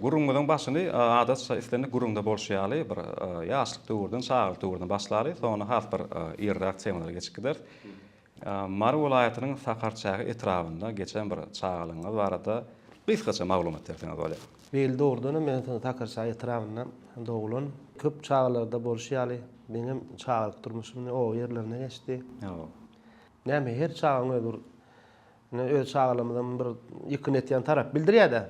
Gurunmadan başını adat istende gurunda bolşaýaly bir ýaşlyk döwürden çağlyk döwürden başlary, sonra has bir ýerrak çeýmeler geçip gider. Mary welaýatynyň Sakarçagy etrafynda geçen bir çağlygyňyz barada gysgaça maglumat berdiňiz bolýar. Bel doğrudan men Sakarçagy etrafyndan dogulun köp çağlarda bolşaýaly. Benim çağlyk durmuşum o ýerlerine geçdi. Näme her çağın ödür. Öz çağlymydan bir ýykyn etýän tarap bildirýär-de.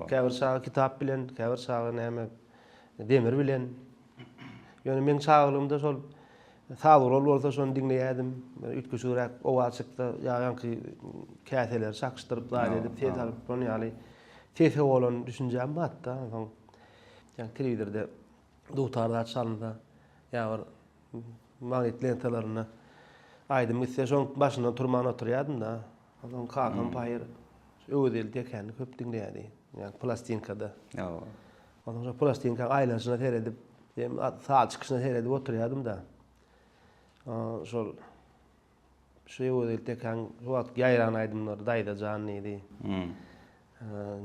Käbir çağı kitap bilen, käbir çağı näme demir bilen. Ýöne men çağlymda şol sağır bolsa şonu dinleýärdim. Ütgüçürak owaçykda ýa-ýanky käseler çakışdyryp daýry edip tez alyp onu ýaly tese bolan düşünjem batda. Ýa telewizorda dutarda çalynda ýa bir magnet lentalaryna aýdym gitse şoň başyndan turman oturýardym da. Onun kakam payır öwedil deken köp dinleýärdi. Yani plastinkada. Onun plastinka aylasyna teredip, saat çykyşyna teredip oturýardym da. Şol şu öwedil deken wagt ýaýran aýdymlar daýda janlydy.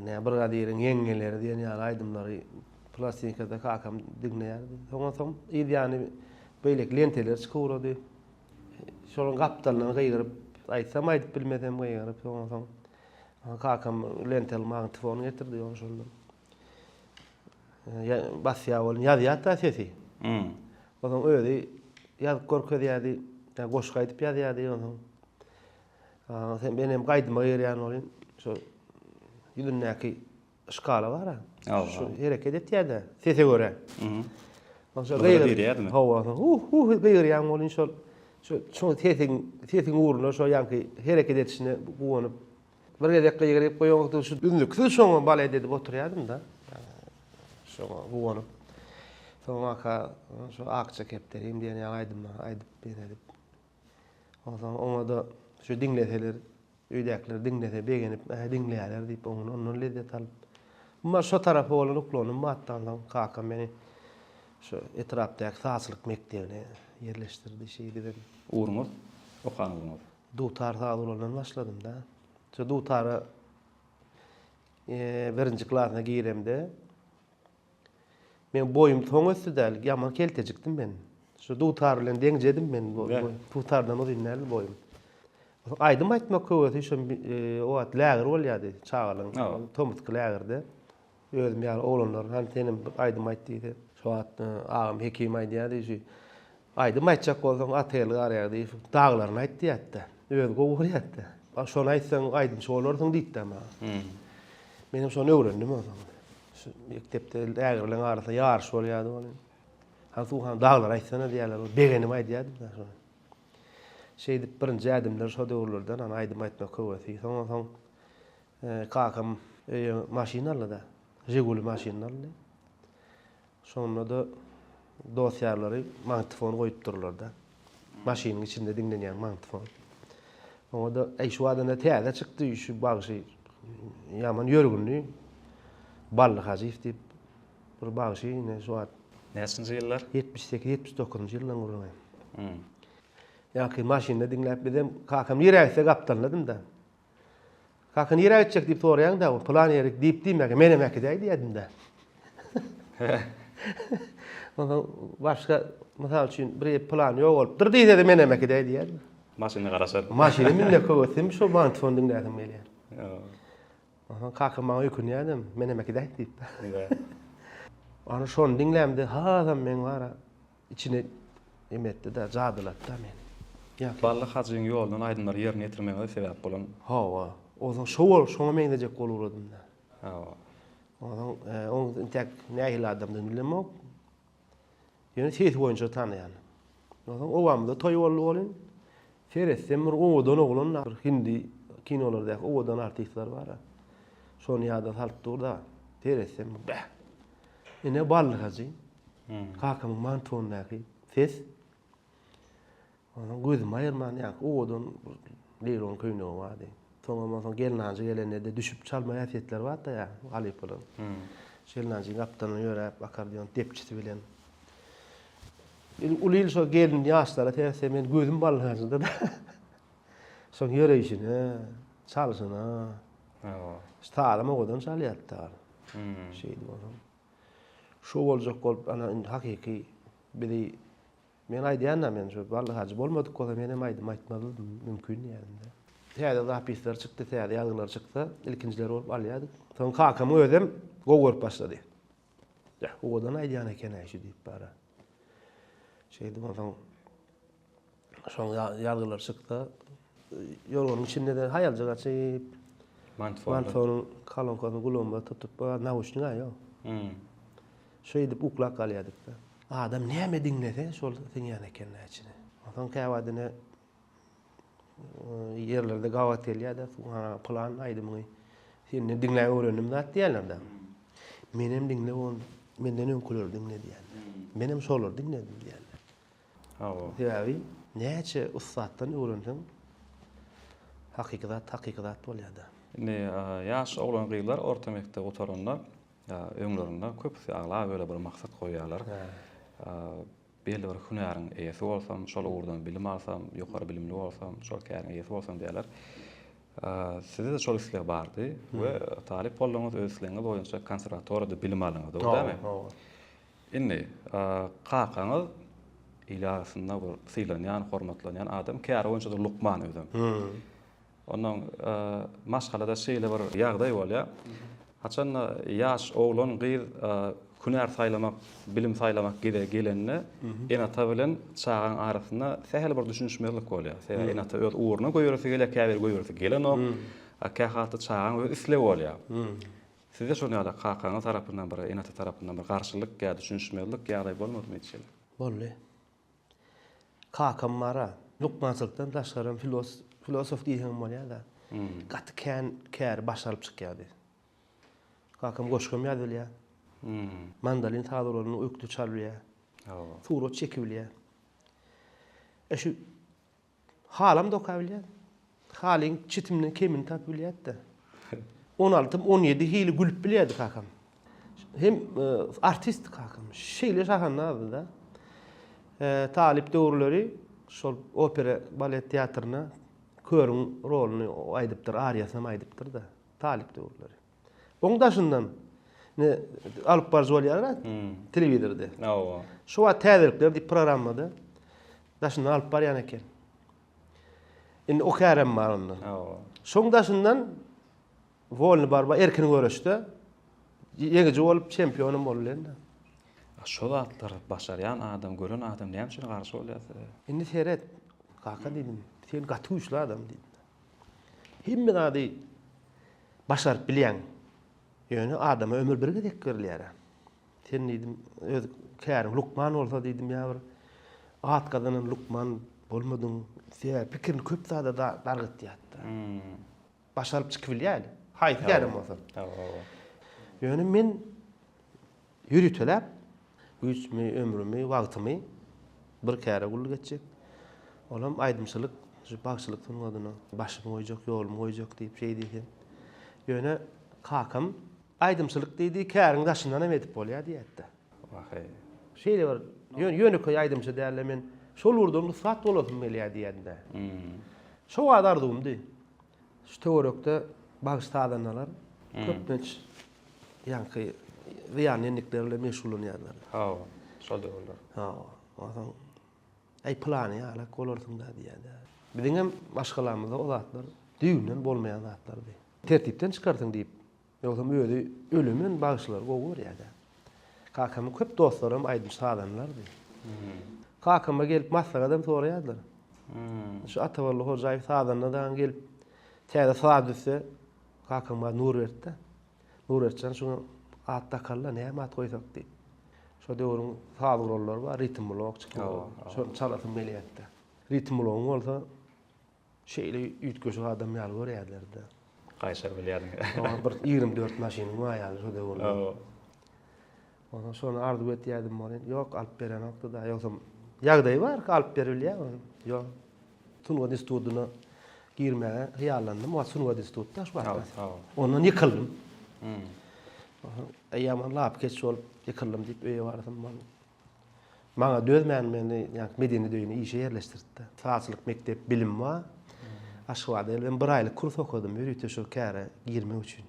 Ne bir gadirin ýeňeleri diýen ýaly aýdymlary plastinkada kakam dinleýärdi. Soňra ýani beýlek lenteler çykyrdy. Şol gapdalyny gyýryp aýtsam aýdyp bilmedem goýaryp soňra kakam lentel magnetofon getirdi ýa şonda. Basýa bolan ýazýarda sesi. Onuň özi ýazyp görkezýärdi, goşuk aýdyp ýazýardy onu. Sen benim gaýdyma ýerýän bolyn, şo ýüzündäki skala bar. Şo hereket etýärdi, sese göre. Şo gaýryp. Hawa, gaýrýän bolyn şol. Şu tesin uğruna şu yankı hareket etişine buğanıp bir gedek gaýryp goýýanykda şu ünlükli şoňa bala edip oturýardym da. Şoňa buğanıp. Soňra şu akça kepterim diýen aýdyp berip. Oňa da şu dinleseler, öýdäkler dinlese begenip dinleýärler diýip onu lezzet alyp. Ama şu tarapy bolan uklanyp batdan kakam meni şu etrapdaky saçlyk mektebine yerleştirdi şeýdi. Uğrumuz, okan uğrumuz. Dutar sağlıklarından başladım da. Şu dutarı birinci klasına giremde. Men boyum toň ösdüdäl, ýaman keltejikdim ben. Şu dutar bilen deňjedim ben dutardan uzunlary boyum. Aýdym aýtmak köweti şu o at läger bolýardy, çağalyň, tomutky lägerde. Özüm ýaly oglanlar, hani senin aýdym aýtdy. Şu at agam hekim aýdýardy. Aýdym aýtjak bolsaň ately garýardy, daglaryny aýtdy ýatda. Öz gowurýatda. Şonu aýtsaň aýdym şolardyň diýdi ama. Menim şonu öwrendim o zaman. Şu mektepde läger bilen arasynda ýarşy bolýardy bolyn. Haňsy daglar aýtsana diýerler, begenim aýdýardy da şonu. Şeýdip birinji ädimler şo döwürlerden aýdym aýtmak köwesi. Soňra kakam maşinaly da, Jiguli maşinaly. Şonda da dosýalary magnetofon goýup dururlar da. Maşynyň içinde dinlenýän magnetofon. Oňa da şu adana täze çykdy şu bagyşy. Ýaman ýörgünli. Bally Hazyf diýip bir bagyşy ne şu ad. Näçinji ýyllar? 78-79-njy ýyldan gurulýan. Ýa-ki maşynda dinläp bedem kakam ýeräkse gapdanladym da. Kakam ýerek etjek diýip soraýan da plan ýerek diýip diýmek menem äkide diýdim da. Ondan başka mesela için bir plan yok olup durdy dedi men emek edýär. Maşyny garaşar. Maşyny minne köwetdim şo magnetofon dinlädim gelýär. Kakam maňa ýükünýärdim, men emek edýär diýip. Onu şonu dinlämdi, ha men gara içine emetdi da jadylatda men. Balla hazyň ýolundan aýdymlar ýerine ýetirmege sebäp bolan. Hawa, oňa şoňa men edejek bolurdym da. Oňa tek nähil adamdan bilemok. Ýöne ses boýunça tanýan. Owamda toý bolýan. Feressem owadan oglan hindi kinolarda owadan artistler bar. Şonu ýada salyp durda. Feressem bäh. Ene Bally Hazy. Kakam mantondaky ses. Onu gözüm aýyrman ýa owadan leýron köýne bardy. Soňra gelnäçe gelende düşüp çalma ýasetler bar da ýa galyp bolan. Şelnäçe gapdany ýörep akordeon tepçisi bilen. Ulil şo gelin ýaşlara terse men gözüm Bally Hazyda da. Soň ýöreýişine çalsyna. Stalama odan çalýardy. Şeydi bolsam. Şu boljak bolup ana hakiki biri men aýdýanam men şu vallahi hacı bolmadyk bolsa men hem aýdym aýtmaly mümkin ýa-da. Täze zapisler çykdy, täze ýazgylar çykdy. İlkinjiler bolup alýadyk. Soň kakam özüm gowurup başlady. Ya, odan aýdýan eken aýşy diýip bara. Şeydi bolsam şoň ýazgylar çykdy. Ýolgynyň içinde de haýalja gaçyp manfonyň kalonkasyny gulamba tutup nauşniň aýo. Şeýdip uklak galýadyk da. Adam näme diňlese şol diňýan eken näçini. Oňdan käwadyny yerlerde gawat elýär-de, plan aýdymyň. Seni diňläp öwrendim zat diýerler da. Menem diňle on menden öňküler diňle diýär. Menem şolar diňledim diýerler. Täbi näçe ustatdan öwrendim. Hakykat bolýar-da. Ne ýaş oglan gyýlar orta mekdep oturanda öňlerinde köpüsi agla böyle bir maksat koýýarlar. Belli bir hünäriň eýesi bolsam, şol uğurdan bilim alsam, ýokary bilimli bolsam, şol käriň eýesi bolsam diýerler. Sizde de şol isleg bardy we talip bolmaňyz öz islegiňiz boýunça konserwatoriýada bilim alyňyz, dogrymy? Inni kakaňyz ilasynda bir sylanýan, hormatlanýan adam käri boýunça da Lukman özüm. Ondan maşgalada şeýle bir ýagdaý bolýar. Haçan ýaş oglan gyz hünär saýlamak, bilim saýlamak gelenine enata bilen çağan arasynda sähel bir düşünşmezlik bolýar. Sähel enata öz uğruna goýursa gelek, käbir goýursa gelen o, kähaty çağan öz isle bolýar. Sizde şonu ýa-da kakaňyz tarapyndan bir, enata tarapyndan bir garşylyk ýa düşünşmezlik ýagdaý bolmadymy hiç? Bolly. Kakam mara, Lukmançylykdan daşgaran filosof diýen bolýar da. Gaty kär başaryp çykýardy. Kakam goşgam ýazylýar. Mandalin taýdalaryny öýkli çalýar. Suro çekilýär. Şu halam dokabilýär. Halyň çitimini kemini tapylýar-da. 16-17 hili gülüp bilýärdi kakam. Hem artist kakam. Şeýle şahanlady da. Talip döwürleri şol opera, balet teatrına körüň roluny aýdypdyr, ariýasyny aýdypdyr da. Talip döwürleri. Oňdaşyndan ne alıp bar bolýar telewizorda. Şu wa täzelikler diýip programmada daşyndan alıp barýan eken. Indi o kärem bar ondan. Şoňdaşyndan volny barba erkin görüşde ýeňiji bolup çempionum bolýar da. Şo zatlar başarýan adam, gören adam näme üçin garşy bolýar? Indi seret kaka diýdim. Sen gaty güçlü adam diýdim. Hemme zady başaryp bilýän ýöne adama ömür birge tekgerlýär. Sen diýdim, öz kärim Lukman bolsa diýdim ýa bir at kadanyň Lukman bolmadyň, sen pikirini köp zada dargyt diýatdy. Başaryp çykyp bilýär. Haýt kärim bolsa. Ýöne men ýürütelep güçmi, ömrümi, wagtymy bir kere gul geçip olam aýdymçylyk, şu bagçylyk adyna başymy goýjak, ýolumy goýjak diýip şey diýen. Ýöne kakam aýdymçylyk diýdi, käriň daşyndan emetip bolýar diýetdi. Wahy. Şeýle bir ýöne köý aýdymçy därle men şol urdum saat bolasym gelýär diýende. Şo adardymdy. Şu töwerekde bagçyladanlar köpnç ýanky ziyanenliklerle meşgulanýarlar. Şol döwürler. Oňdan ay plany ýa-da kolarsyň da diýär. Biziň hem başgalarymyzda o zatlar düýünden bolmaýan zatlardy. Tertipden çykartyň diýip, ýogsa öýdi ölümün bagşylar gowur ýa-da. Kakamy köp dostlarym aýdyp sadanlardy. Kakama gelip maslahadan soraýarlar. Şu Atabarly Hojaýew sadandan gelip täze saadysy kakama nur berdi. Nur berçän şunu at takalla näme at goýsak diýip. Şo döwrüň saadyrlar bar, ritmolog çykyp. Şo çalatym belýärdi. Ritmolog bolsa şeýle ýetgeşik adam ýaly görýärler-de. Gaýşar bilýärdiň. Bir 24 maşyny ýaly şo döwrde. Ondan sonra ardy etýärdim bolan. Ýok, alyp beren okda da. Ýoksa ýagdaý bar, alyp berilýär. Ýok. Tunwa institutyna girmäge hyýallandym. O Tunwa institutda şu wagt. Ondan ýykyldım. Aýaman lap geç bolup ýykyldım diýip öýe bardym. Maňa dözmän meni ýa medeni döýüne işe ýerleşdirdi. Saatçylyk mektep bilim var. Aşgabatda ben bir aýlyk kurs okudum, ýürüýte şu käre girmek üçin.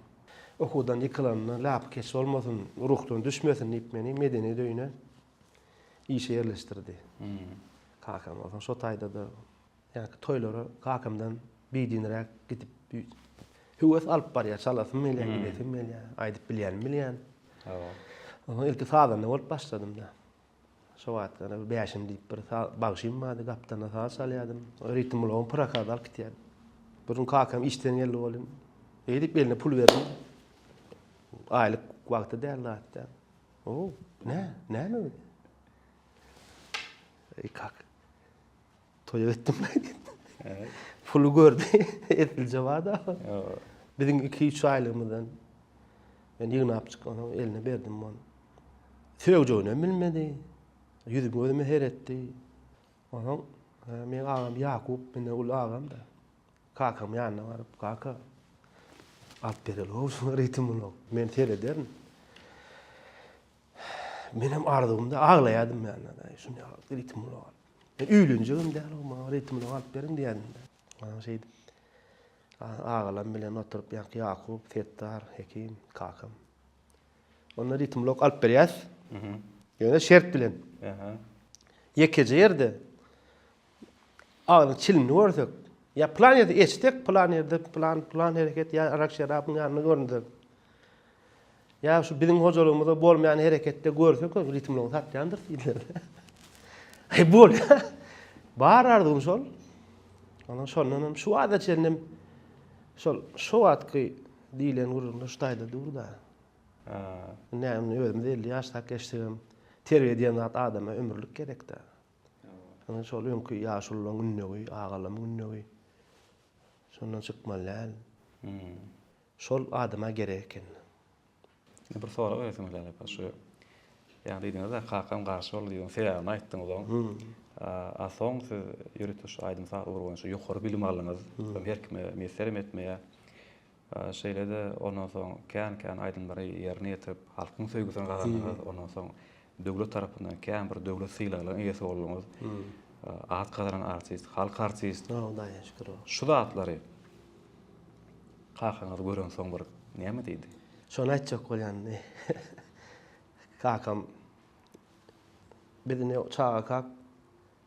okudan yıkılanına lap kes olmasın, ruhtan düşmesin deyip meni medeni döyüne işe yerleştirdi. Kakam olsun, so tayda da yani toylara kakamdan bidinrek gidip hüvvet alıp barya çalasın melyan gidesin melyan, aydıp bilyen. Ama ilk sağdan olup başladım da. So vaatlarına beşim deyip bir bağışayım vardı, kaptana sağa salyadım. Ritim ulan pırakada alıp gitiyordum. Burun kakam işten geldi oğlum. Edip eline pul verdim. Aylık vakti derdi hatta. Oo, ne mi? Kak. Toya ettim ben. Evet. Pulu gördü. Etilce vardı. Bizim 2-3 aylığımdan ben yığınap çıkan eline verdim onu. Söğücüğünü bilmedi. Yüzüm gözüme heyretti. Onun men ağam Yakup, men ul ağam da. Kakam yanına varıp kaka. Alt bereli olsun ritmini. Men seyrederim. Benim ardığımda ağlayadım yani. Şunu ritmini al. Ben üylüncüğüm der ama ritmini alıp verin diyedim. Bana şeydi. Ağalam bilen oturup Yakup, Fettar, Hekim, kakam. Onlar ritmini alıp veriyaz. Yani şert bilen. Yekece yerde ağırın çilini gördük. Ya plan yerde eçtik, plan hareket, ya arak şarabın yanını gördük. Ya şu bizim hocaluğumuzda bolmayan harekette gördük, ritmini tatlandır deydiler. Ay bol ya. Bağırardım sol. Ondan sonra şu adet çendim, şu atkı diyilen vururlar, şutayda durda. Ne ödüm değil, yaşta geçtiğim terbiye ediyen adama ömürlük gerek de. Ondan sonra önkü yaşulluğun ünlüğü, ağalamın ünlüğü. Sonra çıkmalar. Sol adama gereken. Bir soru öğretimler şu. Yani dediğiniz de kakam karşı ol diyorsun. Seyahatini ayttın o zaman. Ason siz yürütüş aydın saat uğrayınca yukarı bilim alınız. Her kime meserim etmeye. Şeylerde ondan sonra kan aydınları yerine yetirip halkın sevgisini kazanınız. Ondan sonra devlet tarafından kan bir devlet sıylalarının iyisi olunuz. At kazanan artist, halk artist. Şu da atları kakanız görün son bir neyme deydi? Şonu aytacak olan kakam birine çağa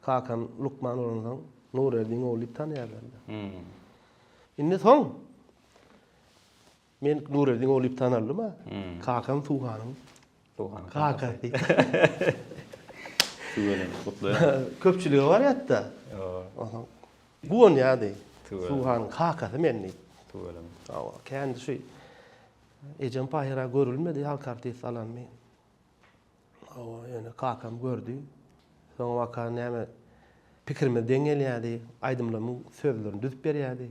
kakam Lukman olandan Nureddin oğlu tanıyarlardı. Inni son men Nureddin oğlu tanırlı mı? Kakam Tuğhan'ın. Kaka. Köpçülüğü var ya hatta. Bu on ya dey. Tuğhan'ın kakası menni. Kendi şey Ecem Pahira görülmedi, halk artist alan men. Yani kakam gördü. Sonra vakan neme pikirime dengeliyadi, aydımlamın sözlerini düzüp beriyadi.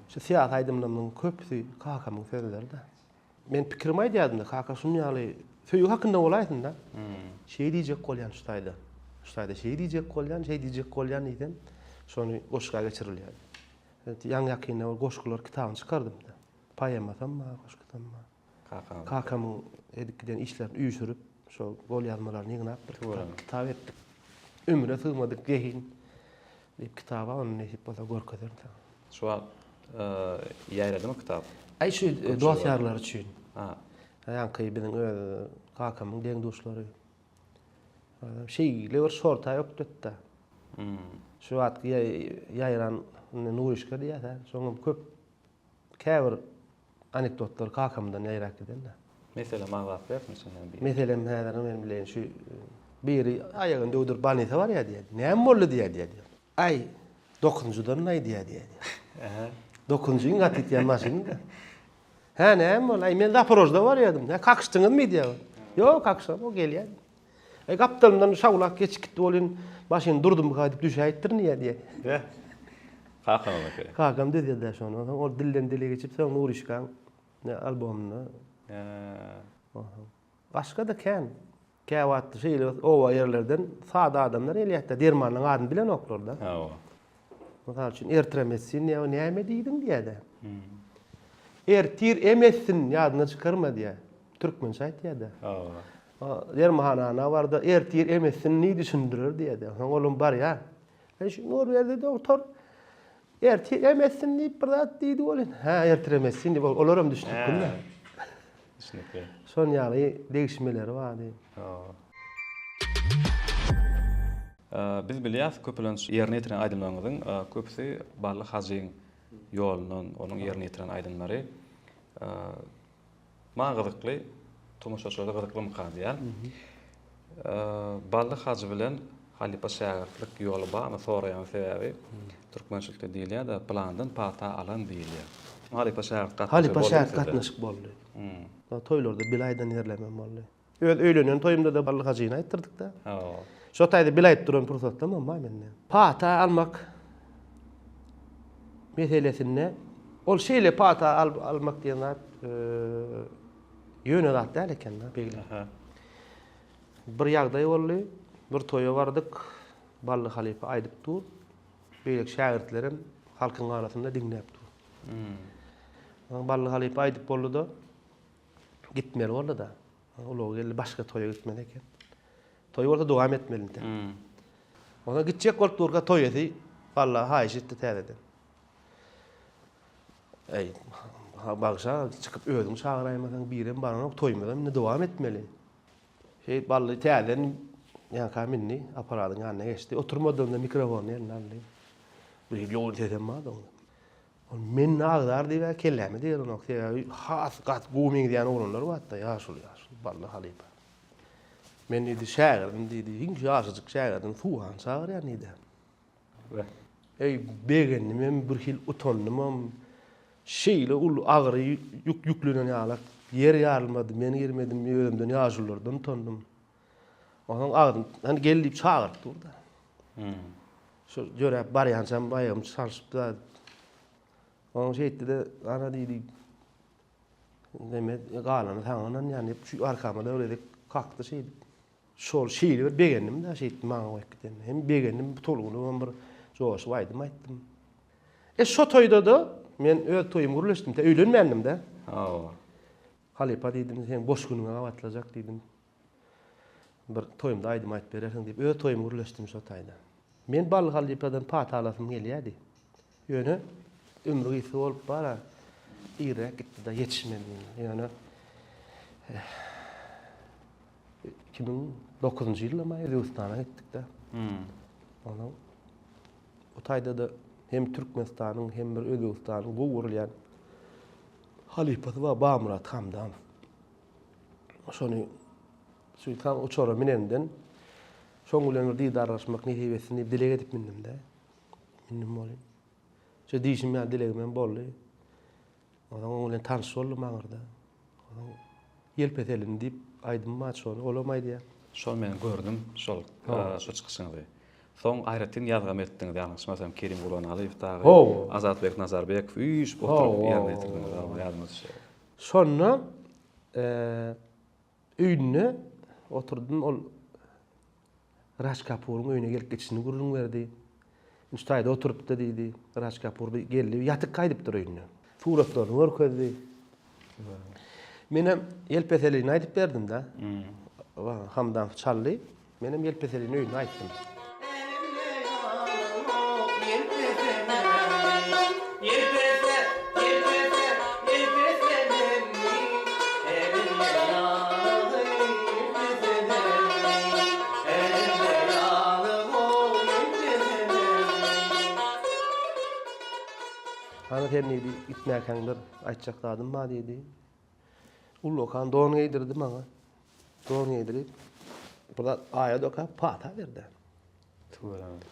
Şu siyah aydımlamın köpsü kakamın sözleri de. Men pikirime aydiyadım da kaka sunyalı sözü hakkında olaydın da. Şey diyecek kolyan şutayda. Şutayda şey diyecek kolyan eden sonra goşka geçiriliyadi. Yan yakine o goşkular kitabını çıkardım da. Payamatam mı, goşkudan mı? Kakamın edikiden işlerini üyüşürüp şu gol yazmalarını yığınap bir kitap ettik. Ömüre sığmadık gehin deyip kitaba onu nesip olsa görkedim. Şu an yayladı mı kitap? Ay şu dosyarlar için. Yankı benim kakamın den dostları. Şeyle bir sorta yok da. Şu at yayran Nurişka diye de sonra köp käbir anekdotlar kakamdan yayrak eden de. Mesela mağlap yapmışsın yani. Mesela ben bilen şu biri ayağında udur banete var ya diye. Ne bollu diye. Ay 9'dan ne diye. 9'un gatit yanmasın da. Ha ne bol ay men Zaporojda var ya dedim. Ya kakıştınız mı diye. Yok kakışam o geliyor. Ay kaptanımdan şavlak geç gitti olun başını durdum kadip düşeyttir niye diye. De. Kakam bakıyor. Kakam dedi de sonra o dilden dile geçip sen Nurişkan ne albümünü. Başka da Käwatly şeyler ova yerlerden sağda adamlar eliyatda dermanın adını bilen oklarlar. Mesela için ertiremezsin ne näme diýdim diýdi. Ertir emezsin ýadyna çıkarma diýe. Türkmen şaýt diýdi. Dermahana barda ertir emezsin ni düşündirir diýdi. Oğlum bar ya. Şu Norwegde doktor ertir emezsin diýip bir zat diýdi bolun. Ha ertir emezsin diýip olaram düşdük günde. Kesinlikle. Son ýaly degişmeleri bardy. Biz bilýäs köpülenç ýerine ýetiren aýdymlaryňyň köpüsi barlyk hazyň ýolundan onuň ýerine ýetiren aýdymlary maňa gyzykly, tomoşaçylara gyzykly mykadýar. Barlyk hajy bilen Halipa şäherlik ýoly barmy soraýan sebäbi türkmençilikde diýilýär da plandan pata alan diýilýär. Halipa şäher gatnaşyk boldy. Toýlarda bir aýdan ýerlemem boldy. Öýlenen toýumda da barlyk hazyny aýtdyrdyk da. Şo taýda bir aýt duran pursatda menden. Pata almak meselesinde ol şeýle pata almak diýen zat ýöne zat däl eken da beýle. Bir ýagdaý boldy. Bir toýa bardyk. Barlyk Halipa aýdyp dur. Beýlek şähertlerim halkyň arasynda diňläp dur. Barlyk Halipa aýdyp boldy da gitmeli boldy da. Ulagy geldi başga toýa gitmeli eken. Toy bolsa dowam etmeli de. Ona gitjek bolup durga toy edi. Vallahi haýyş etdi täzeden. Bagşa çykyp özüň çagyraýmasaň birem baranyk toýmadan ne dowam etmeli. Bally täzeden ýa-ka minni aparatyň ýanyna geçdi. Oturmadığında mikrofonu eline aldy. Bir ýol tetem mady. Men agdar diýip kellämi diýer onu. Has gat guming diýen oglanlar batda ýaşul Barly Halipa. Men idi şäherdim diýdi. Hiç ýaşadyk şäherden fuhan çagyr ýa nide. Begendim men bir hil utandym. Şeýle ul agyry yüklenen ýalak yer ýarylmady. Men girmedim ýöремden ýaşullardan utandym. Onuň agdym hani gelip çagyryp durdy. Şu jöräp barýansam baýam sarşyp da. Onuň şeýtdi de ana diýdi. Demek galany taňynan ýani şu arkama da öyle kakdy şeýdi. Şol şeýle bir begendim da şeýtdi maňa wekden. Hem begendim tolguny bir joşup aýdym aýtdym. Şo toýda da men öz toýumy gürleşdim de öýlenmedim de. Halipa diýdim sen boş günüňe awatylajak diýdim. Bir toýumda aýdym aýtyp berersiň diýip öz toýumy gürleşdim şo taýda. Men Barly Halipadan pat alasym gelýärdi. Ýöne ömrü ýyty bolup bara ýere gitdi da ýetişmedi. Ýöne 2009-njy ýylda Özbegistana gitdik da. Ona o taýda da hem Türkmenistanyň hem bir Özbegistanyň gowurulýan Halipasy we Bamurat Hamdan. Şonu şu tam uçara minenden şoň bilen bir diýdarlaşmak nähebesini dile edip mindim de. Mindim bolýan. Şo diýişim ýa dilegim boldy. Onuň bilen tanış boldum maňarda. Ýelpetelin diýip aýdym ma şonu olamaýdy ýa. Şol men gördüm, şol çykyşyňdy. Soň aýratyn ýazgam etdiň diýýäňsem Kerim Gurbanaliýew tagy, Azatbek Nazarbekow üýüş oturup ýerine ýetirdiň ýazmaz. Şonda öýüne oturdum ol Raj Kapoor'un öýüne gelip geçişini gurulun berdi. Üstaýda oturup da diýdi. Raj Kapoor geldi, ýatyk gaýdypdyr öýüne. Suratlaryny görkezdi. Menem ýelpeselini aýdyp berdim da. Hamdan çaldy. Menem ýelpeselini öýüne aýtdym. Hernedi itmäkendir aýtjakdadym ma diýdi. Ullokan don giydirdi maňa. Don giydirip burada aýa doka pata berdi.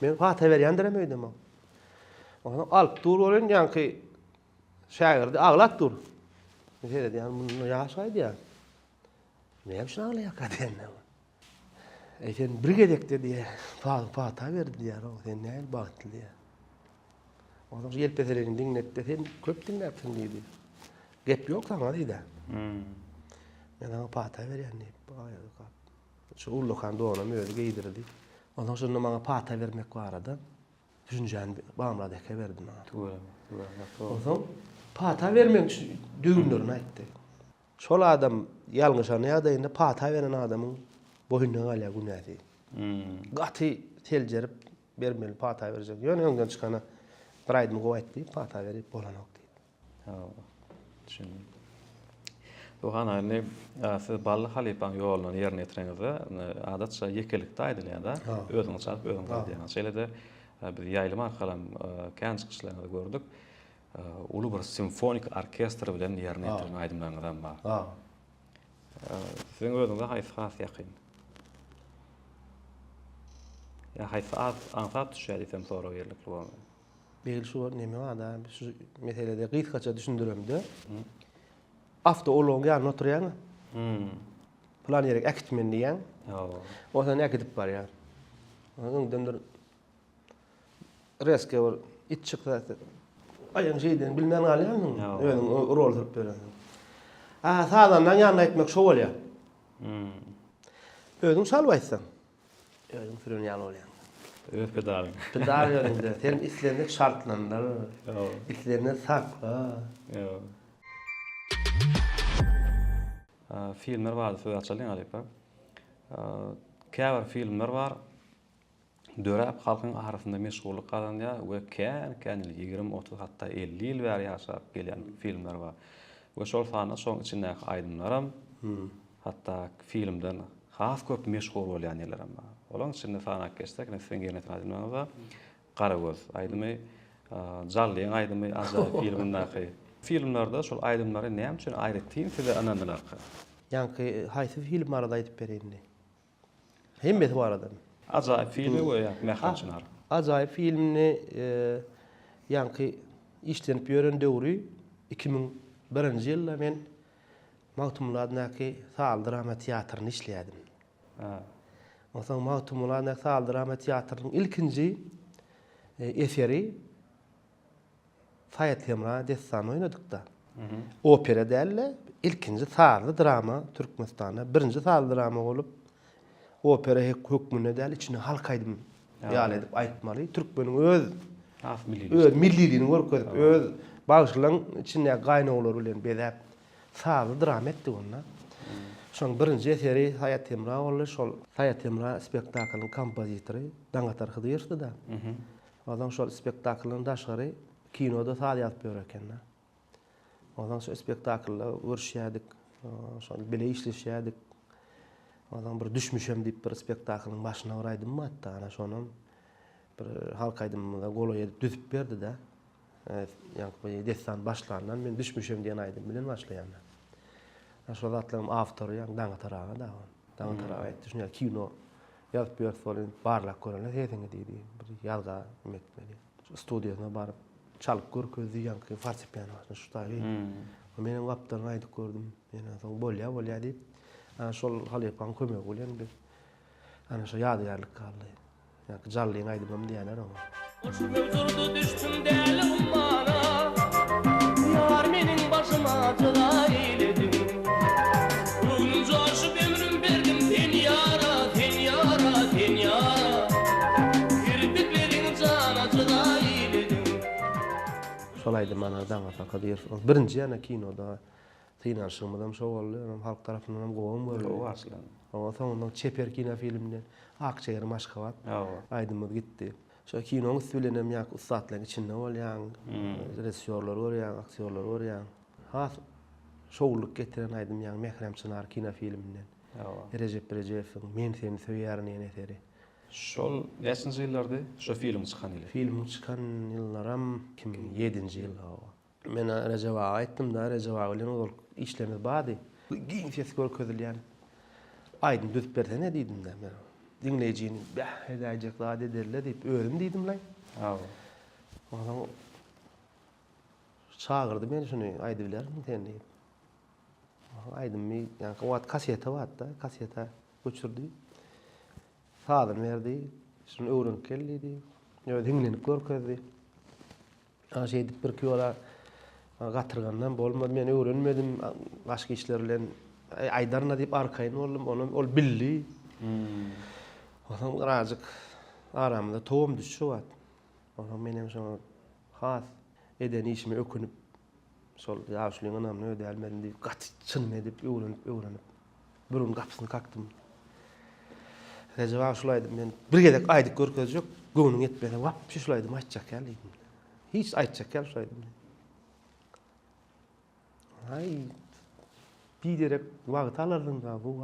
Men pata berýändirem öýdüm. Onu alyp dur bolan ýanky şäherdi aglat dur. Näde diýen muny ýaşaýdy ýa. Näme şuna aglaýak adamlar. Sen bir gedekde diýe pata berdi ýa. Sen näme bagtly ýa. Onu ýelpeselerini diňletdi, sen köp diňläpsiň diýdi. Gep ýok sana diýdi. Men ona pata berýän diýip. Şu ullokan dona möýle giydirdi. Ondan sonra maňa pata bermek barada. Düşünjän Bamurat eke berdi maňa. Oňa pata vermek düýünlerini aýtdy. Şol adam ýalňyşany ýagdaýynda pata beren adamyň boyundan galýa günädi. Gaty teljerip bermeli pata berjek. Ýöne öňden çykana bir aýdym goýatdy, pata berip bolanok diýdi. Ohanayny siz bally halipan ýoluny ýerine ýetireňizde adatça ýekelikde aýdylýar-da. Özüňiz çalyp özüňiz aýdýan. Şeýle-de biz ýaýlym arkalam kän çykyşlarynda gördük. Uly bir simfonik orkestr bilen ýerine ýetiren aýdymlaryňdan bar. Siziň özüňizde haýsy has ýakyn? Ya haýsy ansat düşýär desem sonra ýerlikli bolmaly. Beýle şu neme var da şu meselede gysgaça düşündiremde. Afta olong ýalyna oturýan. Plan ýerek ekitmen diýen. Osan ekitip bar ýa. Öňden reske bir it çykdy. Aýan şeyden bilmän galýan. Özüň rol tutup berýän. Sağdandan ýanyna etmek şo bolýar. Özüň çalp aýtsaň. Özüň sürün ýaly bolýar. Öz pedalyň. Pedal ýöründe sen islerini şartlandyr. Islerini sakla. Filmler var, söz açalyň alypa. Käbir filmler var. Döräp halkyň arasynda meşgullyk kazanýar we kän 20-30 hatda 50 ýyl bäri ýaşap gelýän filmler var. We şol sany şoň içindäki aýdymlaram hatta filmden has köp meşgul bolýan ýerlerim bar. Olaň içinde sanaky geçsek, Nesfengerne aýdymlaryňda Garagöz aýdymy, Jallyň aýdymy ajaýyp filmindäki filmlerde şol aýdymlary näme üçin aýrytyn size anandylar? Ýanky haýsy film arada aýdyp berýärdi. Hemme bu arada. Ajaýyp filmi we mähramçylar. Ajaýyp filmini ýanky işlenip ýören döwri 2001-nji ýylda men Mawtumuladynaky Sal drama teatryny işleýärdim. Osaň Mawtumuladynaky Sal drama teatrynyň ilkinji eseri Saýat Temra destan oýnadykda. Opera dälle, ilkinji Sal drama Türkmenistanda, birinji Sal drama bolup opera hökmüne däl içine halk aýdym ýaly edip aýtmaly. Türkmeniň öz milliliğini görkezip, öz bagşylaryň içine gaýnawlar bilen bezäp Sal drama etdi onda. Şoň birinji eseri Saýat Temra boldy. Şol Saýat Temra spektaklynyň kompozitory Daňatar Hydyrsdy da. Odan şol spektaklyny daşgary kinoda sal ýazyp berýärken. Odan şu spektaklda görüşýärdik, şol bile işleşýärdik. Odan bir düşmüşem diýip bir spektaklyň başyna baraýdym hatda ana şonun bir halk aýdymynda goloýa düzüp berdi da. Ýa-ni destan başlandan men düşmüşem diýen aýdym bilen başlaýan. Şol zatlaryň awtory ýa-ni Daňatar aga da. Daňatar aga aýtdy, şuňa kino ýazyp berýär, barlak görenler heýdiňe diýdi. Bir ýalga etmeli. Studiýana baryp çalyp görkezdi ýa-ni fortepiano şu taýy. Meniň waptdan aýdyp gördüm. Meni soň bolýa diýip ana şol halypan kömek bolýan bir ana şo ýadygarlyk kaldy. Ýa-ni Jallyň aýdymam diýenler o. Uçurdu düştüm deli ummana. Yar meniň başyma çyda eýledim. Bugün joşup ömrüm berdim sen ýara, sen ýara, sen ýara. Kirpikleriň jana çyda eýledim. Şol aýdym ana Daňatar Hydyrsdy. Birinji ana kinoda Tynanşymydam şo boldy, halk tarapyndan gowun boldy. O aslan. O soňundan Çeper kino filminden Akçayır Maşkavat aýdymyz gitdi. Şo kinoň üstülenem ýa ustatlaryň içinde bolýan, rejissýorlar bolýan, aktýorlar bolýan. Has şowluk getiren aýdym ýa Mähramçylar kino filminden. Recep Rejepow Men seni söýärni eseri. Şol näçinji ýyllardy şo film çykan ýyly? Film çykan ýyllaram 2007-nji ýyl. Men Recep ağa aýtdym da, Recep ağa bilen ol işlerimiz bady. Giň ses görkezilýän. Aýdym düzüp berse ne diýdim da men. Dinleýijini edäjek zat ederler diýip özüm diýdim lan. Oňa çağırdy meni şunu aýdyp bilermi sen diýip. Aýdym mi, ýa-ni wagt kaseta wagt da, kaseta göçürdi. Sadan berdi, şunu öwrenip geldi diýip. Ýa dinlenip görkezdi. Aşy edip bir kiola gatyrgandan bolmady, men öwrenmedim, başga işler bilen aýdarna diýip arkaýyn boldum, ol bildi. Oňa garazyk aramda towum düşýär wagt. Oňa menem şo has eden işimi ökünüp şol ýaşlygyň anamny ödälmedim diýip gaty çyn edip öwrenip burun gapysyny kaktym. Recep ağa şolaýdy, men bir gedek aýdyp görkezjek, göwnüň etmeden wap şolaýdy aýtjak geldim. Hiç aýtjak gel şolaýdy. Ay bir direk wagt alardın da bu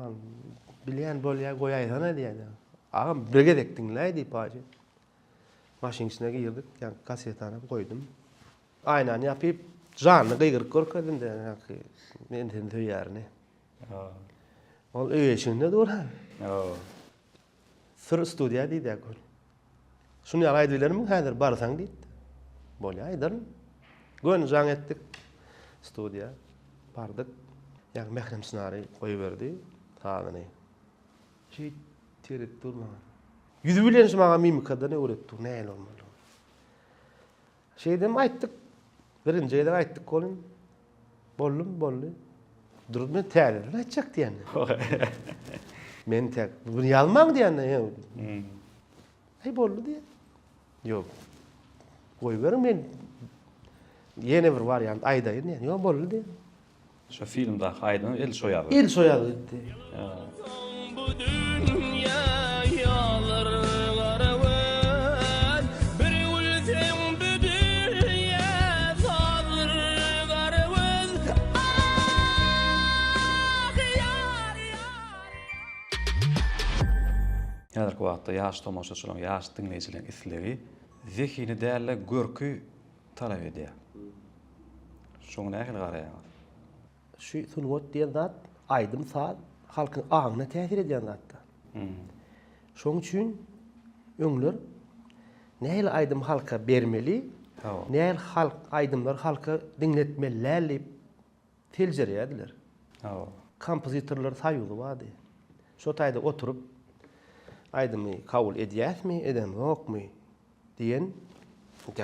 bilýän bolýar goýaýsana diýdi. Agam birge dekdiňler diýip baje. Maşynyň içine girdik, ýa kasetany goýdum. Aýnany ýapyp janyny gygyryp görkedim de ýa-ki men töýärni. Ol öýeşinde dur. Sır studiýa diýdi. Şunu ýaly aýdylarmy häzir barsaň diýdi. Bolýaýdyr. Gön jaň etdik. Studiýa bardyk. Ýa mehrem sınary goýberdi. Taýany. Şeýit terip durma. Yüzü bilen şumaga mimikada ne öğretdik, näle olmaly. Şeýdem aýtdyk. Birinji ýerde aýtdyk golun. Bolly. Durup men täzeleri aýtjak diýende. Men tek bunu ýalmaň diýende. Hey boldy diýe. Ýok. Goýberin men ýene bir variant aýdaýyn diýen. Ýok boldy diýe. Şu filmde Aydın el soyadı. El soyadı gitti. Bu dünya yalar garawet bir ultem bu dünya zadır garawet ah yar Ýa-da wagtda ýaş tomoşaçylaryň, ýaş dinleýijilerin isleri zehini däle görkü talap edýär. Şoňa nähili garaýar? Şu sunwat diýen zat aýdym saat halkyň aňyna täsir edýän zatda. Şoň üçin öňler nähili aýdym halka bermeli, nähili halk aýdymlar halka dinletmeliler diýip teljerýärdiler. Kompozitorlar saýuly bady. Şo taýda oturup aýdymy kabul edýäsmi, edemokmy diýen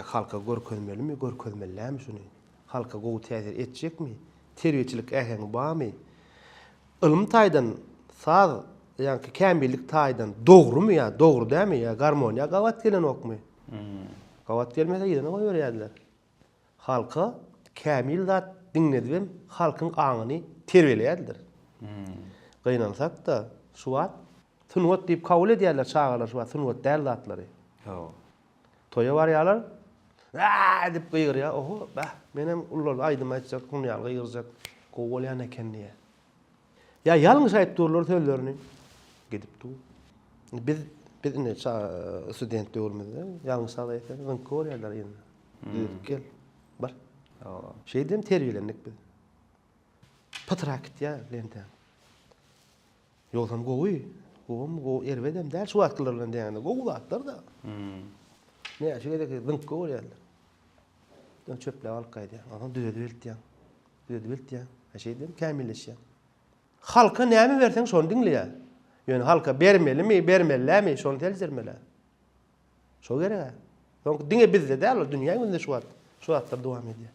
halka görkezmelimi, görkezmellämi şunu? Halka gowy täsir etjekmi? Terbiýetçilik äheňi barmy? Ilm taýdan saz, ýa-ki kämillik taýdan dogrumy ýa, dogru dämi ýa garmoniýa gawat gelen okmy? Gawat gelmese ýene goýberýärdiler. Halka kämil zat dinledibem, halkyň aňyny terbiýelýärdiler. Gynansak da şu wagt sunwat diýip kabul edýärler çağalar şu wagt sunwat däl zatlary. Toýa barýarlar. Dip gyýrýar. Oho, bah, menem ullar aýdym aýtjak, bunu ýaly gyýrjak. Gowalýan eken diýe. Ya ýalňyş aýtdyrlar sözlerini. Gidip dur. Biz ne student döwrümizde ýalňyş aýtdy, gyn görýärler ýene. Gel. Bar. Şeýdem terbiýelendik biz. Patrak ya lente. Ýoldan gowy, go erbedem däl şu wagtlardan diýende gowlatlar da. Ne şeýle ki gyn görýärler. Dön çöple alkaýdy. Adam düzedi ya. Şeýdem kämilleşýär. Halka näme berseň şonu dinleýär. Ýöne halka bermelimi, bermellämi şonu teljermeli. Şo gerek. Soňky diňe bizde däl, dünýä günde şu wagtlar dowam edýär.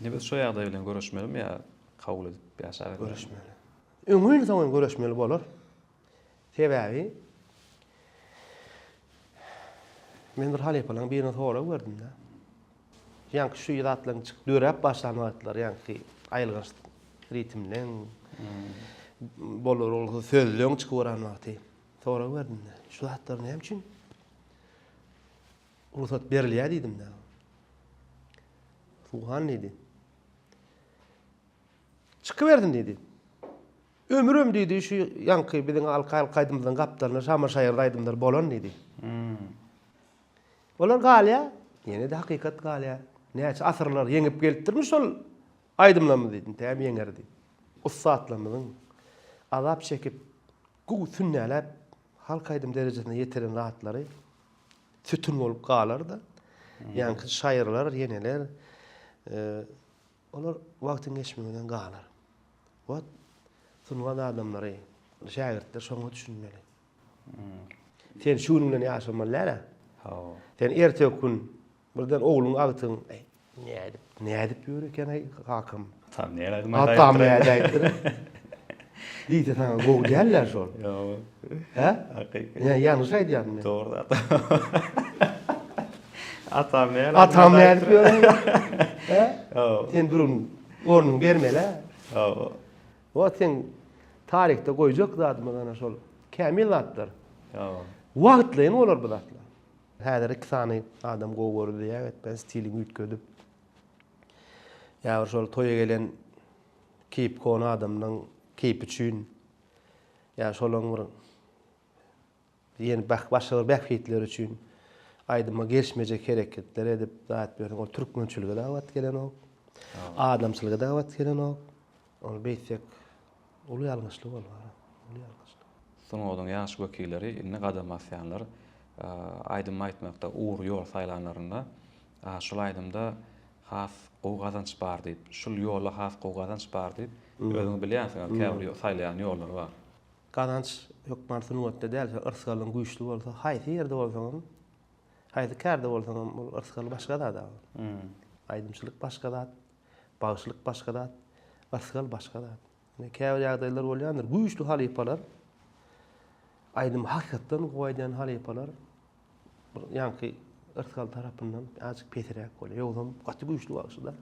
Ne biz şo ýagdaý bilen görüşmelimi ýa kabul edip ýaşar görüşmeli. Öňün zaman görüşmeli bolar. Sebäbi men bir hal ýapalan birini sora gördüm da. Ýa-ki şu ýatlaryň çyk döräp başlanýarlar, ýa-ki aýylgyş ritmden bolar ol sözleň çykyp boran wagty. Sora gördüm da. Şu zatlar näme üçin? Ruhsat berilýär diýdim da. Suhan dedi. Çıkıverdim dedi. Ömrüm dedi şu yankı bizim alkaydımızdan kaptanlar, şamar şayırdaydımlar bolan dedi. Olar galya, yine de hakikat galya. Näçe asırlar yeňip gelipdirmiş ol aydymlamy dedim, täm yeňerdi. O saatlamyň azap çekip gowy sünnäläp halkaydym derejesine ýeteren rahatlary sütün bolup galar da. Yankı şaýyrlar, yeneler olar wagtyň geçmegenden galar. Wat sunwan adamlary, şaýyrtlar şoňa düşünmeli. Sen şunu bilen ýaşamalylar. Sen ertegi gün birden oğlun agtyň, ne edip ýöreken hakym. Tam näle Atam näde? Diýdi sana gow geller şol. Ha? Ya ýalňyş aýdýan. Doğru. Atam näle? Atam näde ýöreken? Ha? Sen durun ornuň bermele. O sen tarihte goýjak zatmyň şol. Kämil zatlar. Wagtlaryň olar bu zatlar. Häzir iki sany adam gow gördi ýa, ben stilini ütkedip. Ýa şol toýa gelen keyip konu adamdan keyip üçün ya şolaň bir ýeni başga bir bäkfitler üçün aýdyma gelişmejek hereketler edip zat berýän o türkmençiligi dawat gelen o. Adamçylygy dawat gelen o. Ol beýsek uly ýalňyşlyk bolýar. Uly ýalňyşlyk. Soňoňyň ýaş wekilleri inne gadam asýanlar aýdym aýtmakda uğur ýol saýlanlarynda şol aýdymda has gowy gazanç bar diýip, şol ýola has gowy gazanç bar diýip, özüň bilýänsiň, käbir saýlayan ýollar bar. Gazanç ýokmarsyn wagtda däl, yrskalyň güýçli bolsa, haýsy ýerde bolsaň, haýsy kärde bolsaň, ol yrskaly başga da. Aýdymçylyk başga da, bagşylyk başga da, yrskaly başga da. Käbir ýagdaýlar bolýandyr, güýçli halypalar aýdym hakykatdan goýdan halypalar ýanky ırskal tarapyndan azık petirek bolýar. Ýogam gaty güýçli bagşyda.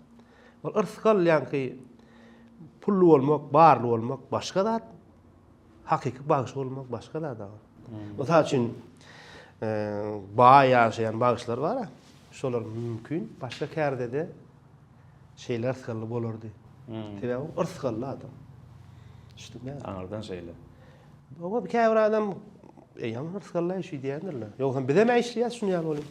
Ol ırskal ýanky pullu bolmak, barly bolmak başga da, hakyky bagşy bolmak başga da. Mesela üçin baý ýaşaýan bagşylar bar. Şolar mümkin başga kärde de şeýler ırskaly bolardy. Sebäbi ırskaly adam. İşte Aňardan şeýle. Ama bir käbir adam ýa-ni ırskaly işi diýendirler. Ýogam bize meýişli şunu ýaly boly.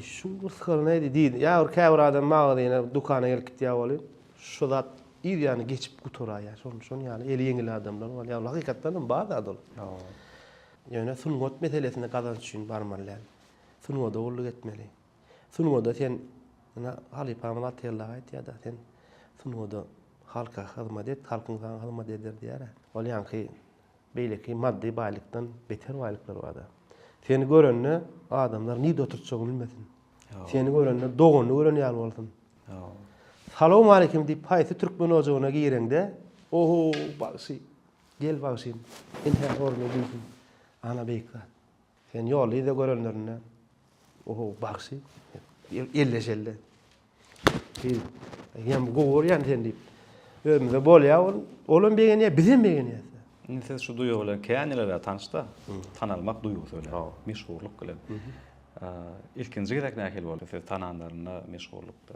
Şu ırskaly näde diýdi. Ýa bir käbir adam magazyna, dukana gelip gitýär boly. Şu zat ir ýany geçip gutura ýa. Şonu ýaly eli ýeňil adamlar bar. Ýa hakykatdan bar da dol. Ýöne sungot meselesine gazanç üçin barmaly. Sungoda ulluk etmeli. Sungoda sen halypamyň atýarlar aýtýar da sen sungoda halka hyzmat et, halkyň sana hyzmat eder diýär. Ol ýanky beýleki maddi baýlykdan beter baýlyklar bar da. Seni görenne adamlar nide oturtsagyny bilmesin. Seni görenne dogony gören ýaly bolsun. Salam aleykum diýip haýsy türkmen ojagyna gireňde, oho bagsy, gel bagsy, inher orny bilsin. Ana beýka. Sen ýoly da görenlerine, oho bagsy, ellejelle. Ýem gowur ýan sen diýip. Ömürde bolýar, olum beýenýär, bizem beýenýär. Siz şu duýu bilen känýeler tanışda, tanalmak duýgusy bilen, meşhurluk bilen. İlkinji gerek nähil boldy siz tananlaryna meşhurlukda?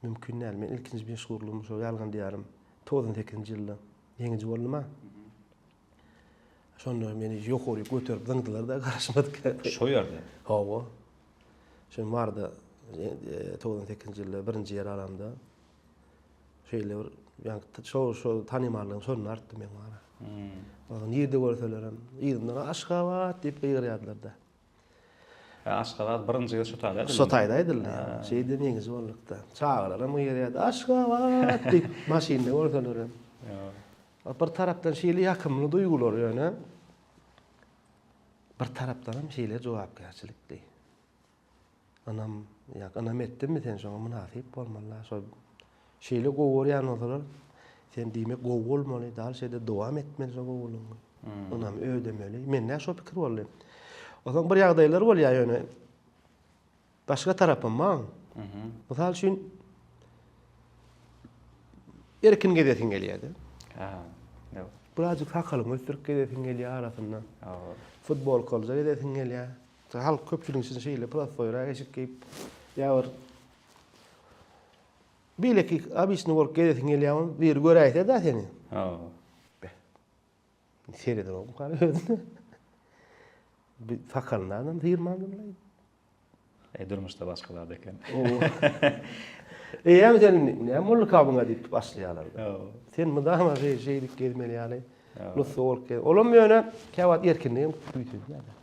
Mümkin näl. Men ilkinji meşhurlugum şo ýalgan diýarim. 98-nji ýylda ýeňiji boldum. Şonda meni ýokary göterip zyňdylar da garaşmadyk. Şo ýerde? Hawa. Şon barda 98-nji ýylda 1-nji ýer alamda. Şeýle bir ýa şo tanymarlygym şonu artdy men bara. Oňa ýerde görselerem, ýerden Aşgabat diýip ýygyrýardylar da. Aşgabat 1-nji ýyl Şotaýda. Şotaýdaýdylar. Şeýde neňiz bolupda. Çağıraram ýerýärde Aşgabat diýip maşynda görselerem. Bir tarapdan şeýle ýakymly duýgular ýöne. Bir tarapdan hem şeýle jogapkärçilikdi. Anam etdimmi sen şoňa münasip bolmaly. Şo şeýle gowurýan bolsalar, sen diýmek gow bolmaly, dal şeýle dowam etmeli şo gowuluňy. Anam ödemeli. Men näşo pikir boldy. Oňa bir ýagdaýlar bolýar ýöne. Başga tarapyma. Misal üçin erkin gedetin gelýärdi. Birazcık sakalyň ösdürip gedetin gelýär arasynda. Futbol kolja gedetin gelýär. Halk köpçüligiň içinde şeýle platforma geçip geyip ýa bileki abisini bolup gedetin gelýär, bir göräýse da seni. Seyreder o kara. Bir sakallardan tıyırmandılar. Durmuşda başkalar deken. Hem sen ne molluk kabına diýip başlaýarlar. Sen mudama şeylik gelmeli ýaly. Lusu ol ki. Olum ýöne käwat erkinligim büýtüp ýa-da.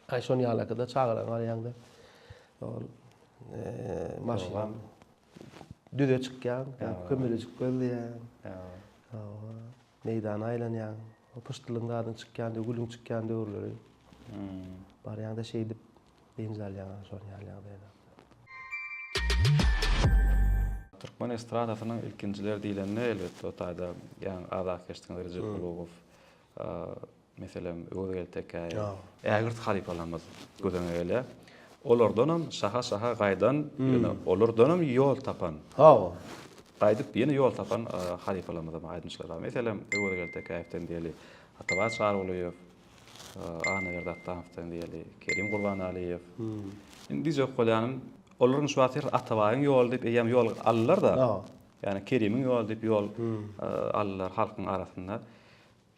Ay şonu ýalakda çağıran ýaňda. Ol maşyn düze çykýan, kömürle çykýan. Meýdan aýlanýan. O pıştılığından çykýan, gülüň çykýan döwürleri. Bar ýa-da şeý dip benzelýän şonu ýaly. Türkmen estradasynyň ilkinjiler diýilende elbetde o taýda ýa-ni Azatkeştiň Recep Gulubow, meselem Öwrgel Tekay, Ägirt halypalarymyz gözüne gelýär. Olardan hem şaha gaýdan, olardan hem ýol tapan. Gaýdyp ýene ýol tapan halypalarymyz aýdymçylar bar. Meselem Öwrgel Tekayden diýeli, Atabat Şaroğluýew, Ana Erdatowdan diýeli, Kerim Gurbanalyýew. Indi jok bolýanym, olaryň şu wagtyr Atabatyň ýol diýip ýam ýol allar da. Yani Kerimin ýol diýip ýol allar halkyň arasynda.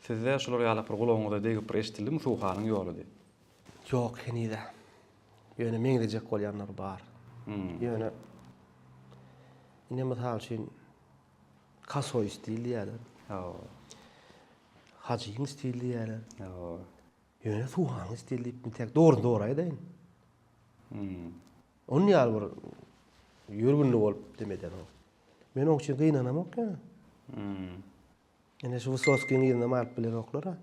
Sizde şolar ýaly bir gulagyňyzda degip bir eşdildimi Suhanyň ýoly diýip? Yok henide. Ýöne meňdejek bolýanlar bar. Ýöne ine mysal üçin kasoy stil diýerler. Hacıйyň stil diýerler. Ýöne Suhanyň stil diýip bir tek doğru aýdaýyn. Onun ýaly bir ýürgünli bolup demeden o. Men oň üçin gynanamok ya. Ene şu Wysockiň ýerine maýyp bilen oklara.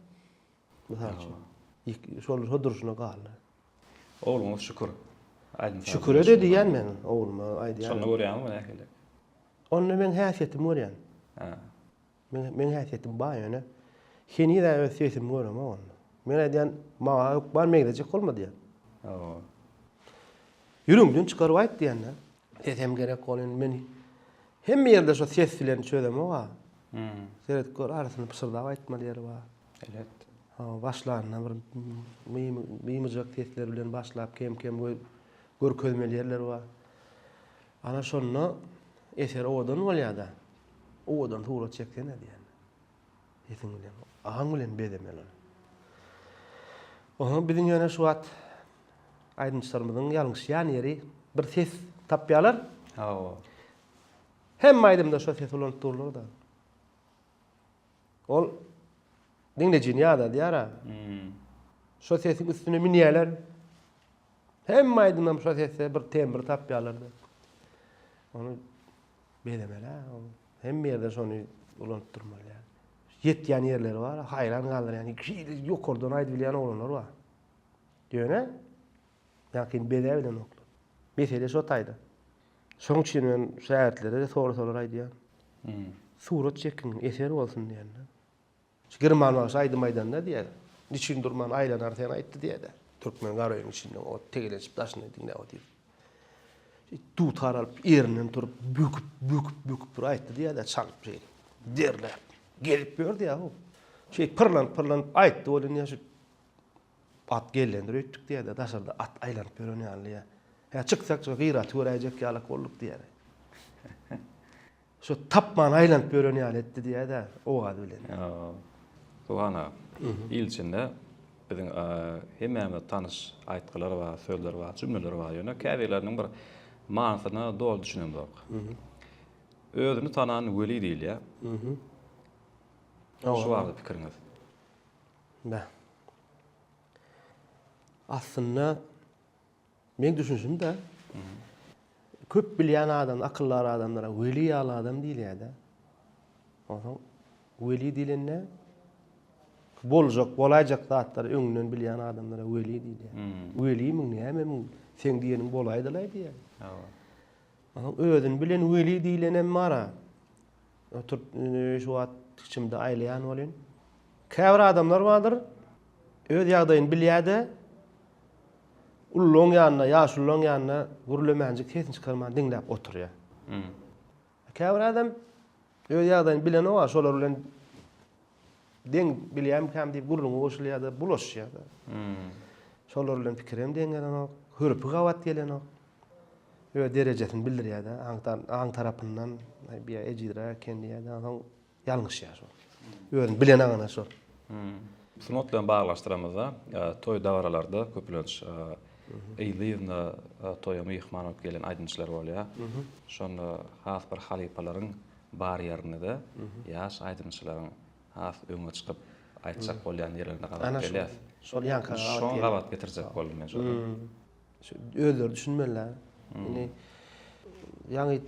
Mysal üçin. Şol hodurşuna galy. Oğluňyz şükür. Şükür ede diýen men oğluma aýdýar. Şonu görýänmi nähili? Onu men häsiýetim görýän. Men häsiýetim bar ýöne. Heni de ösýetim görýän onu. Men aýdýan maňa bar meňdejek bolmady ýa. Ýürüňden çykaryp aýt diýenler. Desem gerek bolan men hemme ýerde şo ses bilen çözem oga. Seret gör arasyny pysyrdyp aýtmaly ýeri bar. Evet. Başlarına bir mymyjak sesler bilen başlap kem görkezmeli ýerler bar. Ana şonu eser odan bolýar-da. Odan tuğra çekene diýen. Esin bilen, ahan bilen bedemeli. Oňa biziň ýöne şu wagt aýdymçylarymyzyň ýalňyşýan ýeri bir ses tapýarlar. Hem aýdymda şo ses ulanıp durlar da. Ol dinlejin ýa-da diýara. Şo sesiň üstüne minýärler. Hem aýdymda şo sese bir tembr tapýarlar da. Onu bedemeli. Hem ýerde şonu ulanıp durmaly. Ýetýän ýerleri bar, haýran galdyr, ýani ýokurdan aýdyp bilýän oglanlar bar. Ýöne ýakin bede bilen oklar. Mesele şo taýda. Şoň üçin men şähertlere soru aýdýan. Surat çekin, eser bolsun diýen. Girmanmagy aýdym aýdanda diýer. Niçin durman aýlanar sen aýtdy diýer. Türkmen garaýyň içinde o tegelenip daşyny diňle o diýip. Tu taralyp ýerinden turup büküp bir aýtdy diýer, çalyp şey. Derler. Gelip gördü ya o. Pırlanıp aýtdy bolan ýa at gelendir öýtdik diýer, daşarda at aýlanyp görýän ýaly ýa. Ya çyksak gyrat göräjek ýalyk bolduk diýer. Şu tapman aýlanyp görýän ýaly etdi diýer, o gady bilen. Suhana ilçinde biziň hemme tanış aýtgylar bar, sözler bar, cümleler bar ýöne käbileriniň bir manasyna dol düşünýändik. Özüni tanan weli diýil ýa. Şu barada pikiriňiz. Aslında men düşünjüm de köp bilýän adam, akyllar adamlara weli ýaly adam diýil ýa-da. Oňa weli diýilende bolajak zatlar öňünden bilýän adamlara weli diýil. Weli min näme sen diýenim bolaýdylar diýer. Özün bilen weli diýilenem mara. Oturup şu wagt içimde aýlayan bolan. Käbir adamlar bardyr. Öz ýagdaýyny bilýärde. Ulluň ýanyna, ýaşulluň ýanyna gürlemäňjik sesini çykarman diňläp oturýar. Käbir adam öz ýagdaýyny bilen o, şolar bilen deň bilýän hem diýip gurrungy goşulýar-da, bulaşýar-da. Şolar bilen pikirem deňen o, hürpi gawat gelen o. Öz derejesini bildirýär-da, aň tarapyndan bir ejidra kendiýär-da, ýalňyşýar. Özüni bilen aňana şol. Sunat bilen baglaşdyramyzda, toý dawralarda köplenç eýliňde toýa myhman bolup gelen aýdymçylar bolýar. Şonu has bir halipalaryň bar ýerinde ýaş aýdymçylaryň has öňe çykyp aýtjak bolýan ýerlerine garaپ gelýär. Şol ýanka gabat getirjek boldy men şol. Özleri düşünmeliler. Yani ýa-ni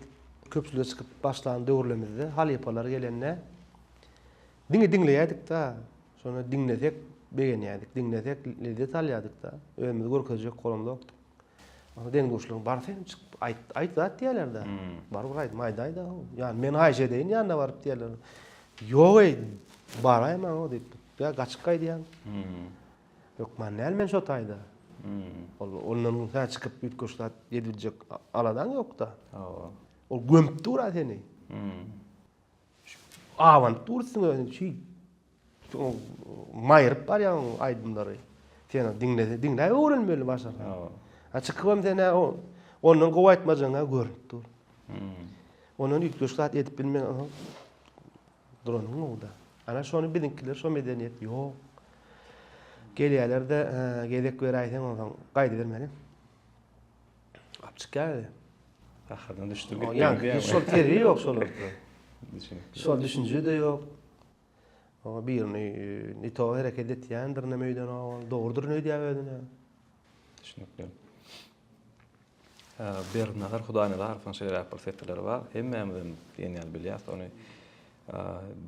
köpçülüge çykyp başlanan döwürlemizde halipalar gelende diňleýärdik da, şonu diňlesek begenýärdik, diňlesek lezzet alýardyk da, özümiz görkezjek golamda okdyk. Ana deň goşlugyň bar sen çykyp aýt zat diýerler da. Bar aýt maýdaý da. Ýani men Aýşe deýin ýanyna baryp diýerler. Ýok ey, baraýman o diýip. Ya gaçyk gaýdýan. Ýok men näme şo taýda. Ondan sen çykyp bütköşlat ýediljek aladan ýok da. Ol gömüp durar seni. Awan dursun özüni maýryp barýan aýdymlary. Sen diňle öwrenmeli başa. Çykypam sene ondan gowaýtmajaňa görüp dur. Onun ýükleşik edip bilmeň duranyň oldu. Ana şonu bizimkiler şo medeniyet ýok. Gelýärlerde gezek beräýsen oňa gaýdy bermeli. Apçykary. Ahyrdan düşdük. Ýa-ni şol teri ýok şolarda. Şol düşünje de ýok. O birini nito hereket etýändir nämeýden ol, dogrudur ne diýär özüne. Düşünükli. Bir nazar Hudaýny arfan şeýler perfetler bar. Hemmemizin ýene bilýär ony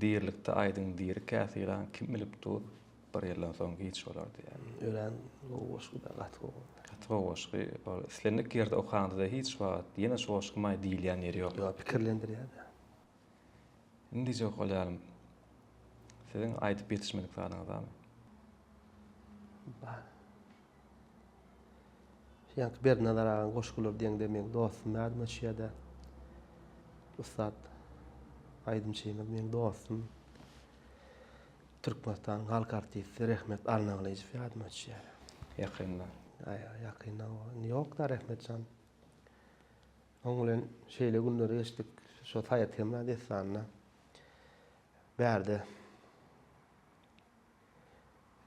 diýerlikde aýdyň diýeri käsilen kim bilip dur bir ýerden soň hiç bolar diýär. Ölen oşguda gatgo. Gatgoşgy ol islendik ýerde okanda hiç wagt ýene şoşgymay diýilýän ýeri ýok. Ýa pikirlendirýär. Indi jok bolýarym. Siziň aýdyp ýetişmedik zanyňyzamy? Ýa-ni bir nazaragan goşgular diýende men dostum ýadyma düşýärdi. Ustad Aýdym Çeýmez men dostum. Türkmenistan halk artisti Rehmet Alnagylyjew ýadyma düşýär. Ýakynda. Ýakynda ýok-da Rehmetjan. Oň bilen şeýle günleri geçdik. Şo Taýat Temra desanyna. Bärde.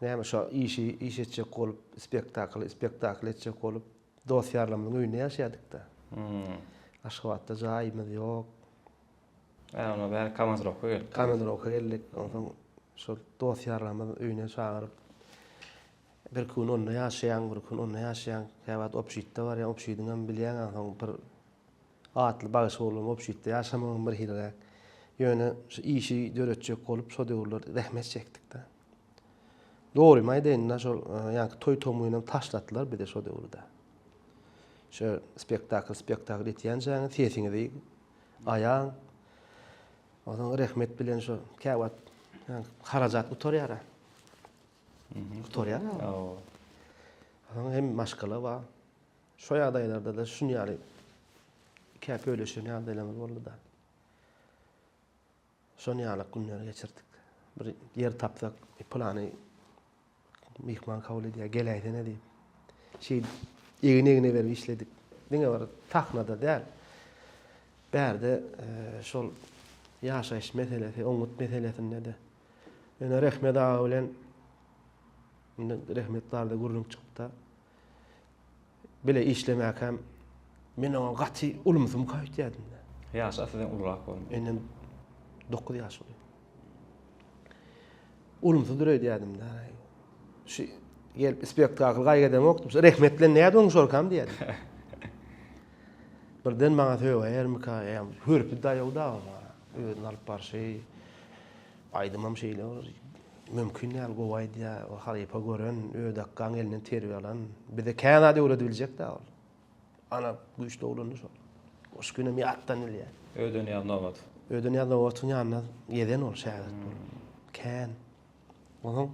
Näme şo iş etjek bolup spektakl etjek bolup dost ýarlamyň öýüne ýaşadykda. Aşgabatda jaýymyz ýok. Ona bäri Kamazrokka geldik. Kamazrokka geldik. Ondan şol dost ýarlamyň öýüne çagyryp bir gün onda ýaşaýan, bir gün onda ýaşaýan. Käwat opşitde bar ýa opşidiňem bilýän, soň bir atly bagyş bolan opşitde ýaşamagyň bir hilek. Ýöne işi döretjek bolup şo döwürler rahmet çekdik-de. Doğru maýdaýynda şol ýa-ni toý tomuyna taşlatdylar bir de şo döwürde. Şo spektakl etýän jaňy sesiňizi aýaň. Odan rahmet bilen şo käwat harajat utorýar. Utorýar. Odan hem maşgala bar. Şo ýagdaýlarda da şunu ýaly käp öýleşen ýagdaýlar boldy da. Şonu ýaly günler geçirdik. Bir yer tapsak, plany mihman kabul edýär, geläýdi ne diýip. Egine berip işledik. Diňe bar taknada däl. Bärde şol ýaşaýyş meselesi, oňut meselesinde de. Ene Rehmet ağa bilen Rehmetlardy guruluk çykypda. Bile işlemek hem men oňa gaty ulumsum kaýtýardım. Ýaş asydan ulrak boldy. Enem 9 ýaş bolýar. Ulumsuz dürediýärdim da. Şu gelip spektakl gaýgadan okdum. Rehmet bilen näde oň şorkam diýdim. Birden maňa söýbermika, hürpi daýagda öýüň alyp barşy. Aýdymam şeýle mümkin näl gowaýdy, o halypa gören, öýdakkan elinden terbi alan. Bir de känä döwredi biljek da. Ana güýçli olandy şol. Oş güne miýatdan elýär. Öýden ýanawat. Öýden ýanawatyn ýanyna ýeden ol şäherlet bol. Kän. Onuň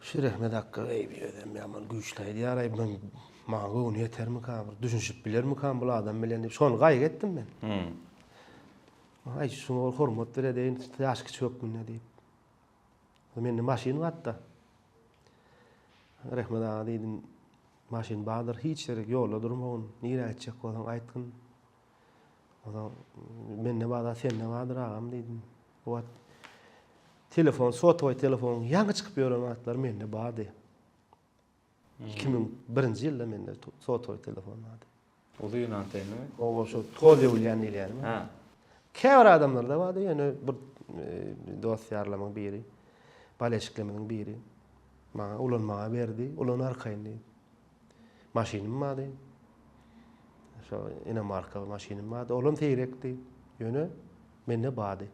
şu Rehmet hakka öýden ýaman güýçli ýaray men maňa göwün ýetermika, düşünşip bilermika bu adam bilen diýip şonu gaýg etdim men. Ay şunu hormat beredeýin, ýaşky çökmünde diýip. Meni maşyny gatda. Rehmet ağa diýdim, maşyn badyr hiç ýere ýolda durmagyn, nire etjek bolan aýtgyn. Oda men ne bada sen ne badyr agam diýdim. O telefon, sotowy telefon ýaňy çykyp ýören atlar mende bady. 2001-nji ýylda mende sotowy telefon bady. Uzyň antenni? O şo tol ýöwülýän diýermi? Ha. Käbir adamlarda bady, ýöne bir dost ýarlamyň biri, baleşiklemeniň biri. Maňa ulanmaga berdi, ulan arkaýyndy. Maşynym bady. Şo ene marka maşynym bady, olam teýrekdi. Ýöne mende bady.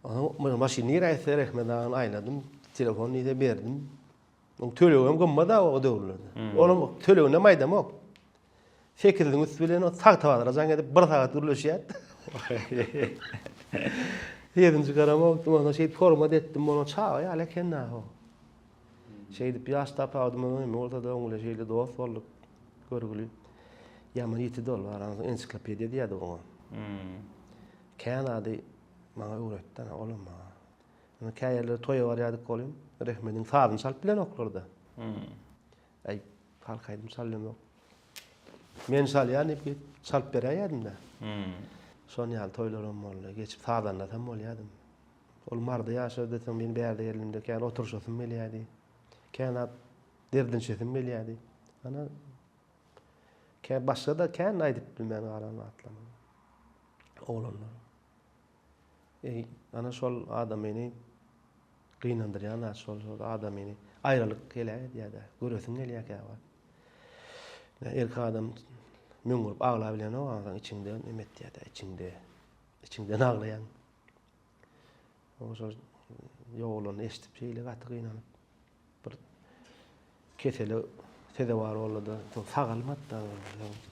Ana maşyny ýerse Rehmet ağa aýladym, telefonu ýa berdim. Oň tölegem gymma o döwürlerde. Olam tölegine maýdam ok. Fikirliň üstü bilen o tag tabadrajan edip 1 sagat uruluşýar. 7-nji garama okdum, şeýip hormat etdim, onu çağa ýa lekenna o. Şeýdip ýaş tapadym, men ortada oňla şeýle dost bolduk. Görgüli. Ýaman $7 ensiklopediýa diýdi oňa. Kanady maňa öwretdi, olam maňa. Ana käýerler toýa barýardyk bolýan. Rehmetiň sadyny çalyp bilen oklardy. Ay, halkaýdym çalýan ok. Men salýan ip salyp berýärdim da. Hmm. Ýaly toýlarym boldy, geçip sadanlatam bolýardym. Ol marda ýaşap desem men bärde elimde kän oturşasym gelýärdi. Kän derdinçesim gelýärdi. Ana kän başga da kän aýdyp bilmän galan atlama. Oglanlar. Ana şol adam meni gynandyrýan, şol adam meni aýralyk gelýär ýa-da göresim gelýär käwa. Erki adam müňürüp ağla bilen o adam içinde emet ýa-da içinden ağlayan. O şol ýoğlan eşitip şeýle gaty gynanyp bir keseli tede bar boldy. Sagalmat da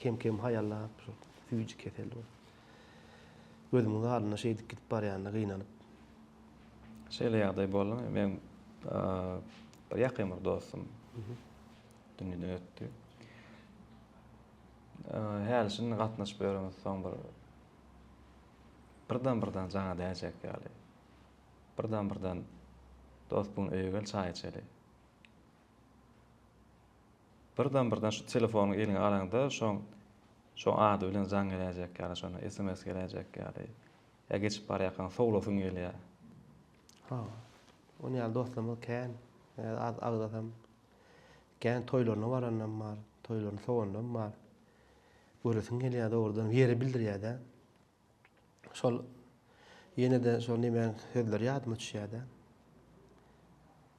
kem hayallap şol füýji kesel bol. Gözümün aldyna şeýdik gidip barýanyna gynanyp. Şeýle ýagdaý boldy. Men bir ýakyn bir dostum dünýeden ötdi. Häl şunu gatnaşyp berýän soň birden jaňa däjek ýaly. Birden dost buň öýe gel çaý içeli. Birden şu telefonu eliňe alanda şo ady bilen jaň geläjek ýaly, şonu SMS geläjek ýaly. Ya geçip barýakan sowlasyň gelýär. Ha. Onu ýaly dostlarym kän agdatam. Kän toýlaryna barandan bar, toýlaryny sowandan bar. Göresim gelýär ordan ýeri bildirýär-de. Şol ýene de şol nimen sözler ýadyma düşýär-de.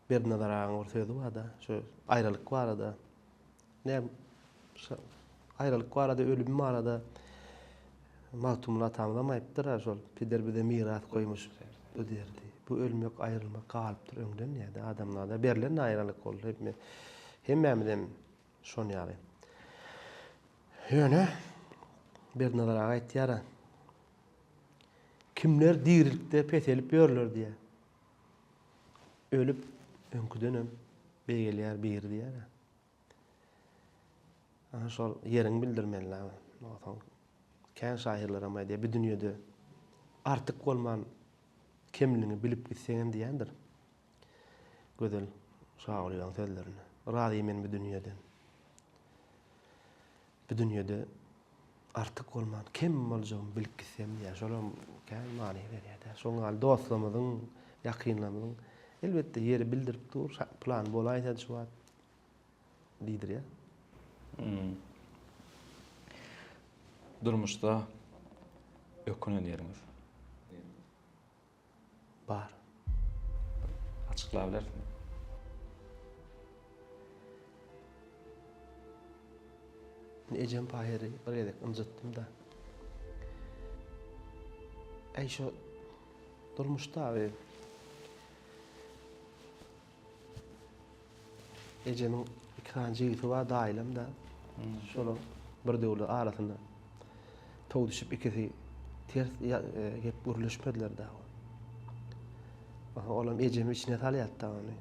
Bir nadaraň bir sözü bar-da, şu aýralyk barada. Ne aýralyk barada, ölüm barada. Maktumla tamamlamayıpdyr şol. Pider bize miras koymuş öderdi. Bu ölmek, aýrylmak galypdyr öňden ýa-da adamlarda berilen aýralyk boldy. Hemmemizem şonu ýaly. Ýöne bir nazara aýtýar. Kimler dirilipde peselip ýörler diýe. Ölüp öňküdenem beýgelýär bir diýer. Ana şol ýeriň bildirmenler. Kän şairleram aýdy bu dünýede artyk bolman kimliğini bilip gitseň diýendir. Gözel şairlerin sözlerini. Razy men bu dünýeden. Bu dünýede artyk bolman kim boljagyny bilip gitsem diýär. Şolam kän many berýär. Şoňa dostlarymyzyň, ýakynlarymyzyň elbetde ýeri bildirip dur, plan bolaýsa şu wagt diýdir ýa. Durmuşda ökünen ýeriňiz bar. açyklap bilersiňiz? Ejem paýery bir edek ynjytdym da. Şo durmuşda Ejemin ikinci ýigiti bar daýlam da. Şol bir döwle arasynda tow düşüp ikisi ters gep gürleşmediler da. Olam ejemi içine salýatdy ony.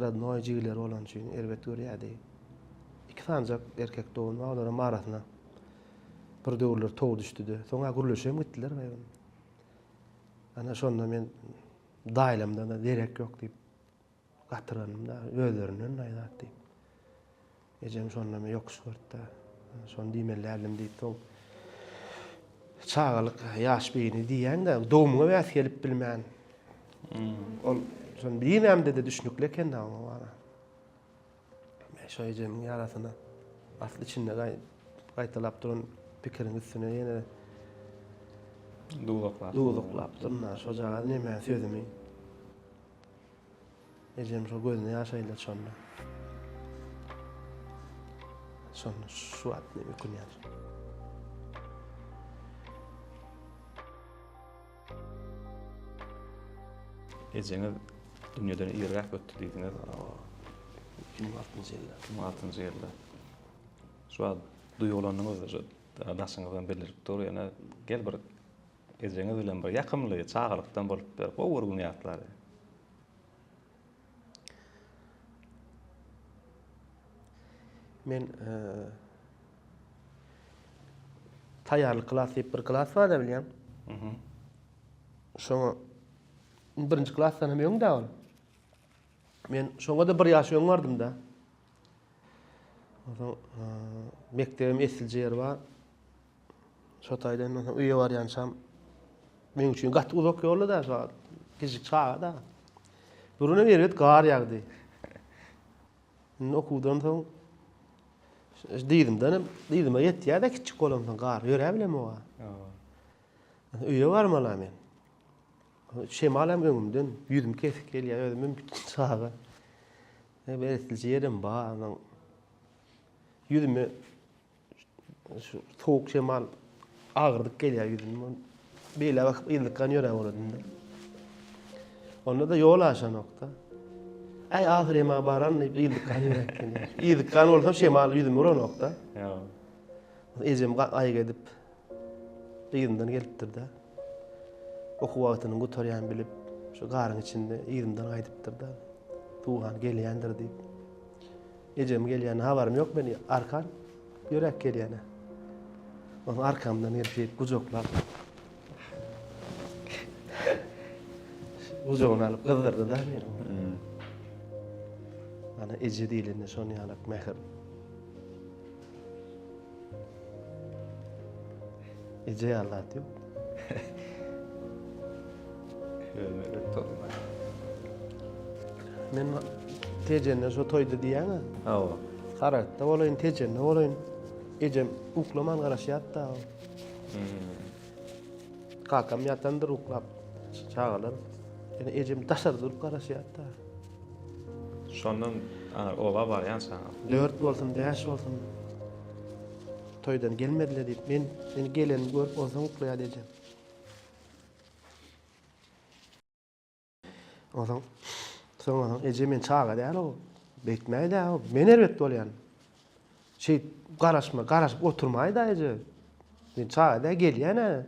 Radnoy jigiler olan üçin elbet görýärdi. İki sancak erkek doğun olara arasına bir döwler tow düşdi. Soňa gürleşem gitdiler baýan. Ana şonda men daýlamda da derek ýok diýip gatyranyň da özlerinden aýdatdy. Ejem şonda men ýok şurtda. Şon diýmellärim diýip soň çağalyk ýaş beýini diýen de dogmuga bäs gelip bilmän. Ol şon bilemde de düşünükle kende ama. Şo ejemiň ýarasyna asly içinde gaýtalap duran pikirin üstüne ýene duýduklap durna şo jaga näme sözümi. Ejem şo gözüne ýaşaýla şonda. Şonu şu atny ökünýär. Ejeňiz dünýeden ýerräk ötdi diýdiňiz. 2006-njy ýylda. Şu an duýulanyň özü daşyňyzdan bildirip dur, ýa-ni gel bir ejeňiz bilen bir ýakymlygy, çağalykdan bolup berip, o urgun ýatlary. Men taýýarlyk klas diýip bir klas bar da bilýän. Şoňa birinji klasdan hem öňde ol. Men şoňa da bir ýaş öňdüm da. Odan mektebim esilje yer bar. Şotaýdan üýe barýansam men üçin gat uzak ýolda da şo gijik çağa da. Buruna berit gar ýagdy. Okudan soň diýdim-de, diýdim ýetýär-de kiçik bolamdan gar ýöre bilem oga. Üýe barmalar men. Şemalam öňümden ýüzüm kesik gelýär, özümün bütün çağa. Beretilje yerim ba, yüzüme şu soğuk şemal ağırlık gelýär yüzüme. Beýle bakıp ýyldykan ýöre boladym. Onda da yol aşa nokta. Ay ahirema baran ýyldykan ýöre gelýär. Ýyldykan bolsa şemal yüzüme ora nokta. Ja. Ejem aýga edip ýyldyndan gelipdir-de. Oku wagtyny gutarýan bilip şu garyň içinde ýyldyndan aýdypdyr-da. Tuğan gelýändir diýip. Ejem gelýän habarym ýok meni arkan ýörek gelýäne. Onu arkamdan erkek gujoklap. Gujogyny alyp gyzdyrdy da meni. Ana eje diýilende şonu ýalyp mehir. Eje ýalat ýok. Men tejenne şo toýdy diýäňe. Awa. Karatda bolayın tejenne bolayın. Ejem uklaman garaşýatda. Kakam ýatandyr uklap çağalar. Ene ejem taşardyr garaşýatda. Şondan oba barýan sana. 4 bolsun, 5 bolsun. Toýdan gelmediler diýip men seni geleni görüp bolsaň uklaýar ejem. Odan soňra ejem men çağa däl o. Bekmäýdi o. Men erbet bolýan. Garaşyp oturmaýdy eje. Men çağa da gelýän.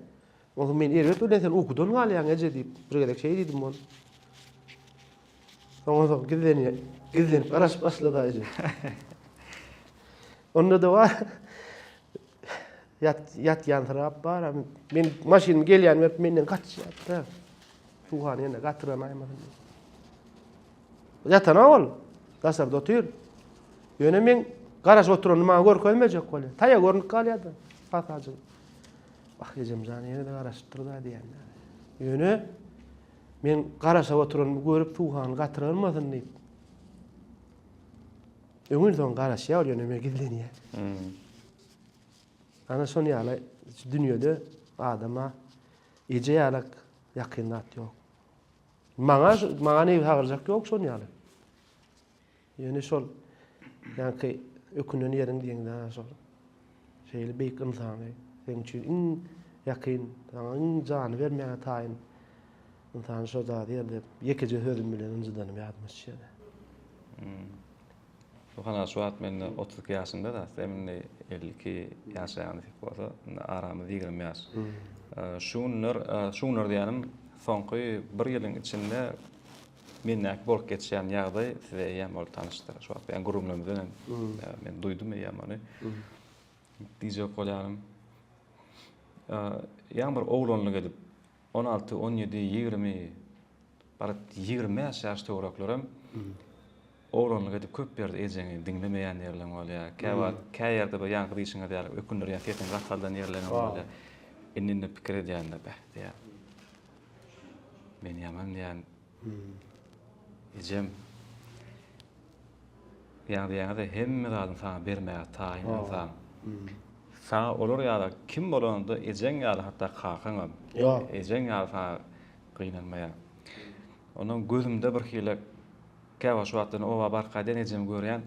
O men erbet bolýan sen okudan galýan eje diýip bir gerek şey diýdim onu. Soňra gizlenip garaşyp başlady eje. Onda da var. Yat ýantyrak bar. Men maşynym gelýän berip menden kaçýar. Tuğan ýene gatyran aýmadan. Yatan ol. Dasarda otur. Ýöne men garaş oturany maňa görkezmejek bolýar. Taýa görnüp galýardy. Patacı. Bak ejem jany ýene de garaşdyrda diýenler. Ýöne men garaşa oturanymy görüp tuğany gatyralmasyn diýip. Öňün soň garaşýar ýöne men gizlenýär. Ana şonu ýaly dünýede adama eje ýalak ýakynat ýok. Maňa ne hagyrjak ýok şonu ýaly. Ýöne şol ýa-ki ökünden ýeriň diýende şol. Şeýle beýik insany, sen üçin ýakyn, taň jany bermeýän taýyn. Insan şo zat ýerde ýekeje sözüm bilen ynjydan ýatmışýar. Oxana suat men 30 ýaşynda da, seminle 52 ýaşaýan bolsa, aramy 20 ýaş. Şunlar diýenim, soňky 1 ýylyň içinde menek bolup geçýän ýagdaý size ýa bolup tanışdyr. Şu wagt ben gurumlarymdan men duýdum ýa many. Diýjek bolýarym. Ýa bir oglanyk edip 16, 17, 20 bar 20 ýaş töwreklerim oglanyk edip köp ýerde ejeňi diňlemeýän ýerler bolýar. Käýerde bir ýangy diýişiňe diýerler, ökünler ýa setin gatgaldan ýerler bolýar. Enninde pikir edýänler diýär. Men ýaman diýän ejem ýa-da hemme adam sana bermäge taýyn insan. Sana olur ýa-da kim bolanda ejeň ýa-da hatda kakaňam. Ejeň ýa-da sana gynanmaýar. Onuň gözümde bir hile käwa şu wagtyny oba barkadan ejem görýän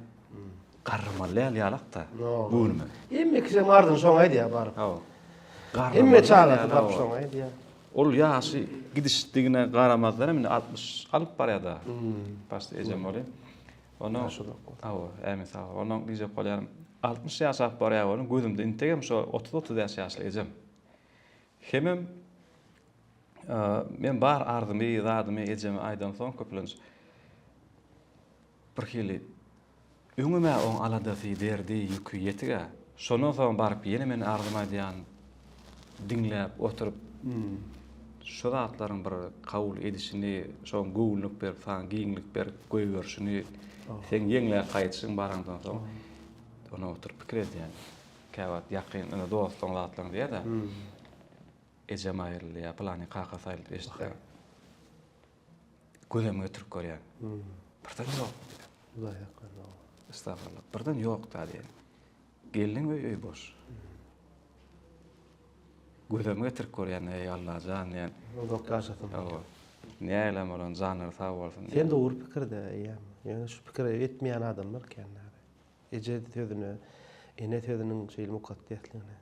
garrymaly ýalakda. Bölme. Emme kişi ardyn soňa diýär baryp. Emme çağlaty bap soňa diýär. Ol ýaşy gidişdigine garamazlar men 60 alyp barýar. Başda ejem bolýar. Onu ämi sağ. Onu diýjek bolýarym 60 ýaş alyp barýar onu gözümde integem şo 30 ýaşly ejem. Hemem men bar ardymy, zadymy ejem aýdan soň köplenç. Bir hili öňüme oň aladasy berdi ýükü ýetige. Şonuň soň baryp ýene men ardyma diýen diňläp oturup şu zatlaryň bir kabul edişini, şoň göwünlik berip, saň giňlik berip, goýberşini sen ýeňle gaýtsyň barangdan soň ona oturup pikir edýän. Käwat ýakyn, ene dostlaryň zatlaryň diýär de. Ejemaýyrly ýa plany kaka saýlyp eşitler. Gözüme götürüp görýän. Birden ýok. Uzaý ýakyn. Estağfurullah. Birden ýok da diýär. Gelin öý boş. Gözüme götürüp görýän, ey Allah jan ýa. Dokkaşatym. Näle bolan janyr sag bolsun. Sen dogry pikirde ýa. Ýöne şu pikir etmeýän adamlar kenler. Eje tözüne, ene tözüniň şeýle mukaddetligine.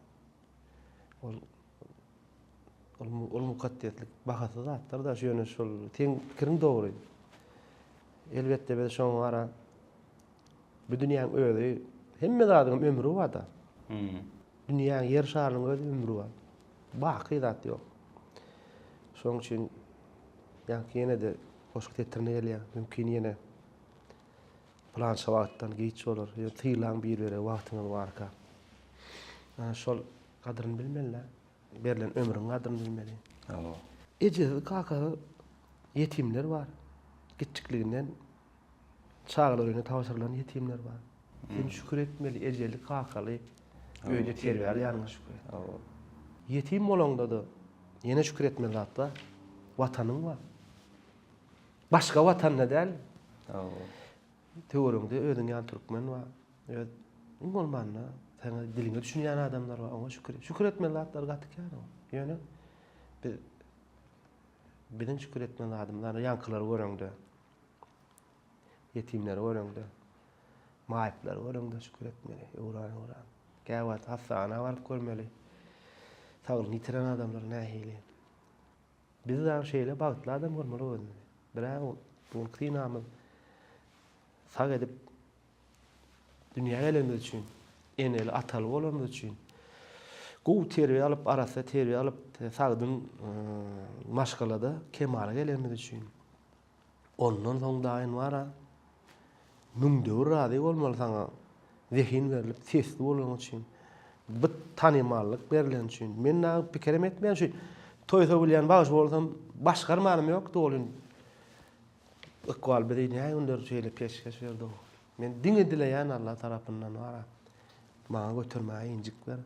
Ol mukaddetlik bahasy zatlar da şöňe şol teň pikiriň dogry. Elbetde biz şoň ara bu dünýäň özi hemme zadyň ömrü bar da. Dünýäň ýer şarynyň öz ömrü bar. Baky zat ýok. Şoň üçin ýa-ni de goşuk tetirine gelýär, mümkin ýene plan şawatdan geç bolar. Ýa tyýlan bir bere wagtyňyz barka. Şol kadryny bilmeliler. Berilen ömrüň kadryny bilmeli. Eje kaka yetimler var. Gitçikliginden çağlaryny tawşyrylan yetimler var. Sen şükür etmeli, ejeli kakaly öýde terbiýe ýanyna şükür. Yetim bolanda da ýene şükür etmeli hatda. Watanyň var. Başga watan nädäl? Töwerüňde özüň ýan türkmen var. Evet, bolmanna, sen diliňe düşünýän adamlar var, ona şükür. Şükür etmeli hatlar gatykýar. Ýöne bilen şükür etmeli adamlar ýankylar görüňde. Yetimler görüňde. Maýyplar görüňde şükür etmeli. Uran. Käwat hasana baryp görmeli. Saglyny ýitiren adamlar nähili. Biz de şeýle bagtly adam görmeli özüni. Biräk bu kynamyz sag edip dünýä gelenimiz üçin, eneli ataly bolanymyz üçin gowy terbiýe alyp, arasa terbiýe alyp, sagdyn maşgalada kemale gelenimiz üçin. Ondan soň daýyn wara müňdür rady bolmaly saňa zehin berilip, sesli bolan üçin, bu tanymallyk berilen üçin. Men pikirim etmeýän şu toýsa bilýän bagyş bolsam başgarmanym ýok dolun. Iqbal bedin ýa under şeýle peşkeş berdi. Men diňe dileýän Allah tarapyndan wara. Maňa götürmäge injik ber.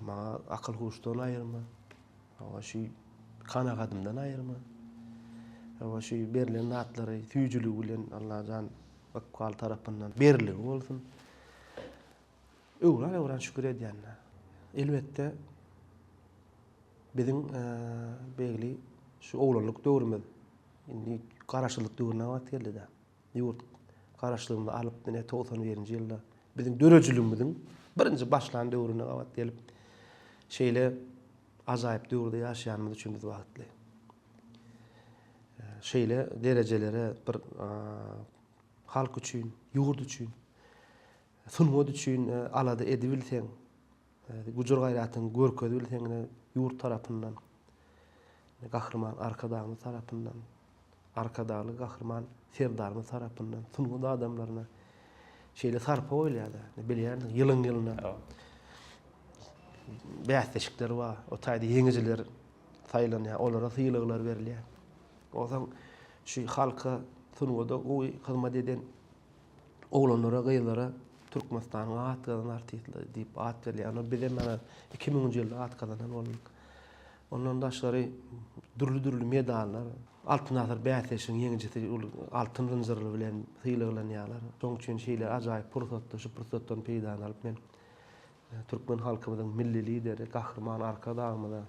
Maňa akyl huşdan aýyrma. Şu kana gadymdan aýyrma. Şu berilen natlary süýjüligi bilen Allah jan Iqbal tarapyndan beriligi bolsun. Öwran şükür edýänler. Elbetde biziň begli şu oglanlyk döwrümüz indi garaşlyk döwrüne wat geldi da. Ýurt garaşlygynda alyp dene 91-nji ýylda biziň dörejiligimiziň birinji başlan döwrüne wat gelip şeýle ajaýyp döwürde ýaşaýanymyz üçin biz wagtly. Şeýle derejelere bir halk üçin, ýurt üçin, sunwat üçin alada edibilseň, gujur gaýratyň görkezibilseň ýurt tarapyndan, gahrman arkadaşymyz tarapyndan, arkadaşly gahrman serdarymyz tarapyndan sunwat adamlaryna şeýle sarpa boýlýar. Bilýän ýylyň-ýylyna bäsleşikler bar. O taýda ýeňijiler saýlanýar, olara syýlyglar berilýär. Ozaň şu halka sunwada oý hyzmat eden oglanlara, gyýlara Türkmenistanyň at gadan artistler diýip at berýär. Onu bize mana 2000-nji ýylda at gadan bolduk. Ondan daşgary dürli medallar, altyn asr bäsleşiň ýeňijisi altyn zynjyry bilen syýlaglanýarlar. Şoň üçin şeýle ajaýyp pursatlar, şu pursatdan peýda alyp men Türkmen halkymyzyň milli lideri, gahrman arkadaşymyza,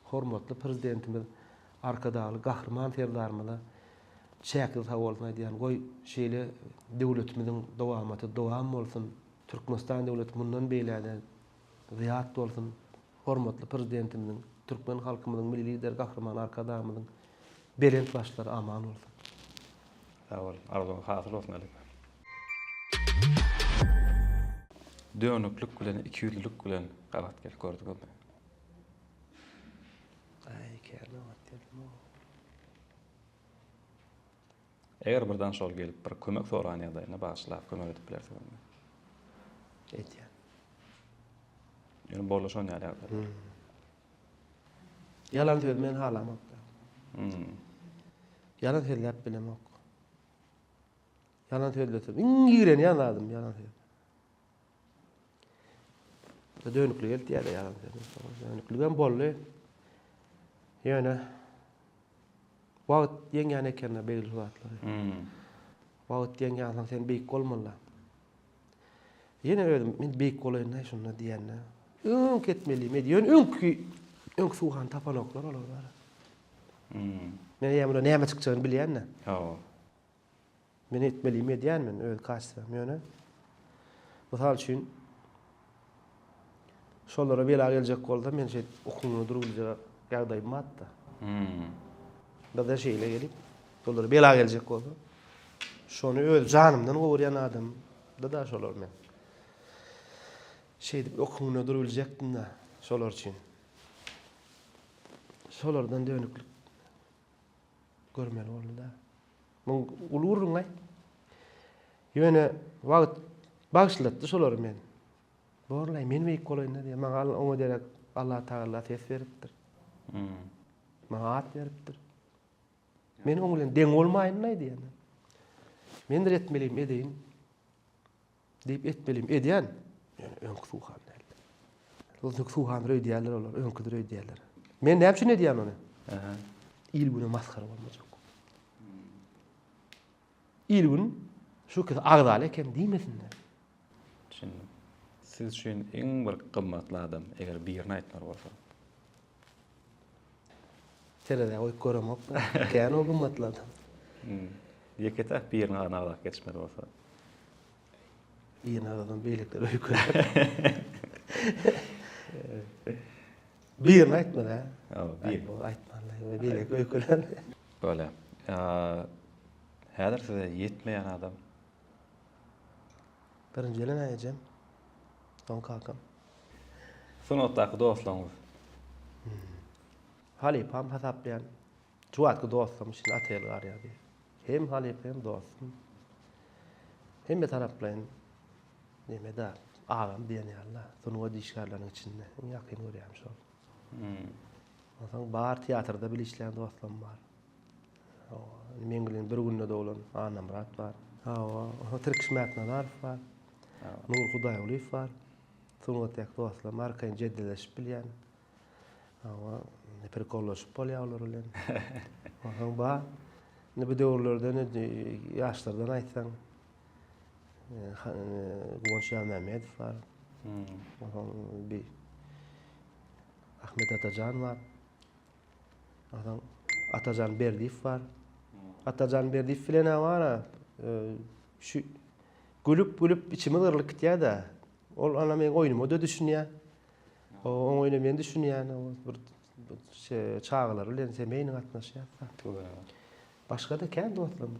hormatly prezidentimiz, arkadaşly gahrman serdarymyza çäkil sawalma diýen goý şeýle döwletimiziň dowamaty dowam bolsun, Türkmenistan döwleti mundan beýlede ziýat bolsun, hormatly prezidentimiziň, Türkmen halkymyzyň milli lider gahrman arkadaşymyzyň belent başlary aman bolsun. Sag ol, arzuň hasyl bolsun alyp. Dönüklük bilen, ikiyüzlülük bilen gabat gelip gördük. Ay, kärle wat diýdim. Eger birden şol gelip bir kömek soran ýa-da ýene başlap kömek edip bilersiň. Etýär. Ýöne bolaşan ýaly. Yalan söz men halamak. Yalan söýläp bilemok. Yalan söyledim. İngireni yanladım yalan söyledim. Dönüklü geldi ya da yalan söyledim. Dönüklü ben bollu. Yani wagt ýeňän ekenine belli wagtlar. Wagt ýeňän sen beýik bolmaly. Ýene öýdüm men beýik bolaýyn şunda diýende. Öňk etmeliyim diýen öňk suwhan tapanoklar olar bar. Men ýa-da näme çykjagyny bilýän. Men etmeliyim diýen men öz kaçsam ýöne. Mysal üçin şolara bela geljek bolsa men şeýle okununy durulýar ýagdaýym batda. Da şeýle gelip şolara bela geljek bolsa şonu öz janymdan gowurýan adam da şolar men. Şeýdip okununy duruljakdym da şolar üçin. Şolardan dönüklik görmeli boldy da. Men ulurun ay. Ýöne wagt bagşlatdy şolar men. Borlay men beýik bolaýyn diýe. Maňa oňa derek Allah Taala ses beripdir. Maňa at beripdir. Men oň bilen deň bolmaýyn diýen. Men de etmeliyim edeýin. Diýip etmeliyim edýän. Yani öňkü suwhan däl. Öňkü suwhan röýdýärler olar, öňkü röýdýärler. Men näme üçin edýän ony? İlgüne maskara bolmajak. İlgün şu ki agdaly eken diýmesinler. Düşündim. Siz üçün iň bir gymmatly adam eger birini aýtmar bolsa. Terede oý göremok. Kän o gymmatly adam. Ýekete birini agdaly geçmedi bolsa. Birini adam beýlekler öýkür. Birini aýtmar ha. Bir. Aýtmaly. Beýlek öýkürler. Böyle. Häzir size yetmeýän adam. Birinji elen aýjam. Son kakam. Sunatdaky dostlaryňyz. Halipam hasaplayan. Juwatky dostum şin atel garýady. Hem halip hem dostum. Hem taraplayan. Neme da ağam diýen ýaly. Sunuwa diýişgarlaryň içinde. Ýakyn görýärm şol. Oňa bar teatrda bilişleýän dostum bar. Men bilen bir günde dolan Anamrat var. Türk Mätnalar var. Nur Hudaýoğluýew var. Sunwatdak dostlar markaýyn jeddeleşip bilýän. Ne perkollaşyp bolýarlar bilen. Ba ne bu döwürlerde ne ýaşlardan aýtsaň Gonşa Mehmet var. Bir Ahmet Atajan var. Atajan Berdiýew var. Atajan Berdiýew bilen var. Şu gülüp içimi gyrlyk gitýär da. Ol ana men oýnumy da düşünýär. O oýnumy men düşünýär. Bir çağlar bilen semeýini gatnaşýar. Başga da kän dostlarym.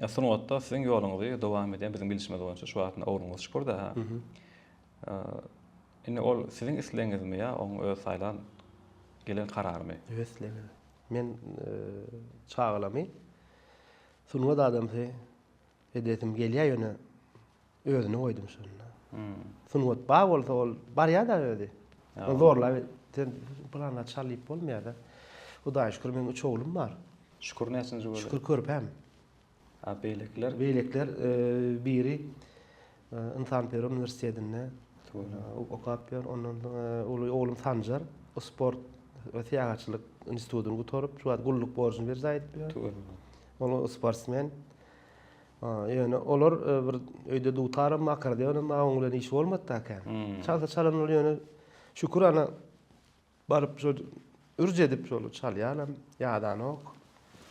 Sunwatda siziň ýoluňyzy dowam eden biziň bilişme boýunça şu wagtda oruňyz şükür da. Indi ol siziň isleňizmi ýa oň öz saýlan gelen kararmy? Öz isleňiz. Men çağlamy. Sunwa da adam edetim gelýär ýöne özüne oýdum şunda. Sunwat ba bolsa ol barýar da öýdi. Zorla plana çalyp bolmaýar da. Hudaýa şükür men 3 oglum bar. Şükür näsinji boldy? Şükür körpem. Beýlekler biri Insan Üniversitetinde okapýar. Ondan oglum Sanjar o sport we täýatçylyk institutyny gutorup, şu wagt gulluk borjyny berýär. Ol sportsmen. Ýöne olar bir öýde dutarym akordeonum oňlan iş bolmady da eken. Çalan ýöne şükür ana baryp şol ürjedip şol çalýaram ýadan ok.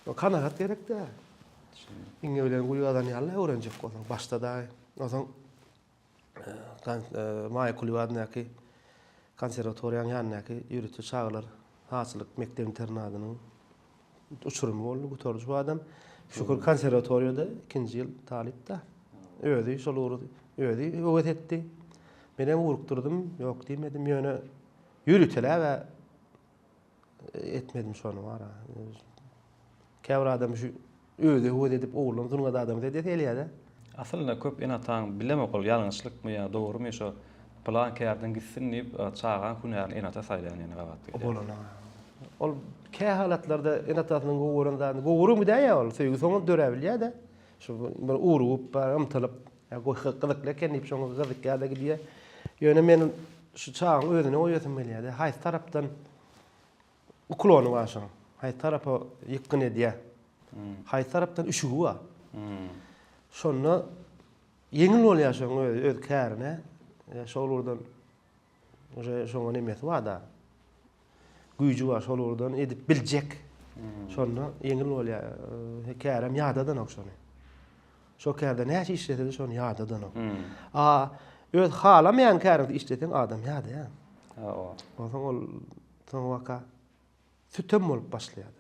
O kanagat gerek de. Iňe bilen gulýadan ýaly öwrenjek bolsaň başda da ozaň maýa kulýadnaky konservatoriýanyň ýanyňdaky ýürütçi çağlar haçylyk mekdep internatynyň uçurumy boldy gutorjy bu adam. Şükür konservatoriýada 2-nji ýyl talipda. Öýdi şol urdy. Öýdi öwet etdi. Menem urukdurdum, ýok diýmedim ýöne ýürütele we etmedim şonu wara. Käbir adam şu öýdi öwet edip oglum durma adam dedi elýär. Aslında köp enataň bilemek ol ýalňyçlykmy ýa dogrymy şo plan kärden gitsin diýip çağan hünärini enata saýlan ýene gabat. Bolana. Ol kä halatlarda enatasynyň gowurundan gowurum diýär ol söýgü soňa dörebilýär da. Şu bir urup, ymtylyp, gyzyklyk ip şoňa gyzyk ýa-da gidiýär. Ýöne men şu çağın özüne oýasym gelýär. Haýsy tarapdan ukulany başyň. Haýsy tarapa ýykyn edýär. Haýsy tarapdan üşügi bar. Şonu yeňil bolýar şoň öz kärine. Şolurdan şoňa nemesi bar da. Güýji bar şolurdan edip biljek. Şonu yeňil bolýar. Kärem ýadadan okşany. Şo kärde näçe işletdi şonu ýadadan ok. Öz halamayan kärde işleten adam ýada ýa. Ol soň waka sütem bolup başlaýar.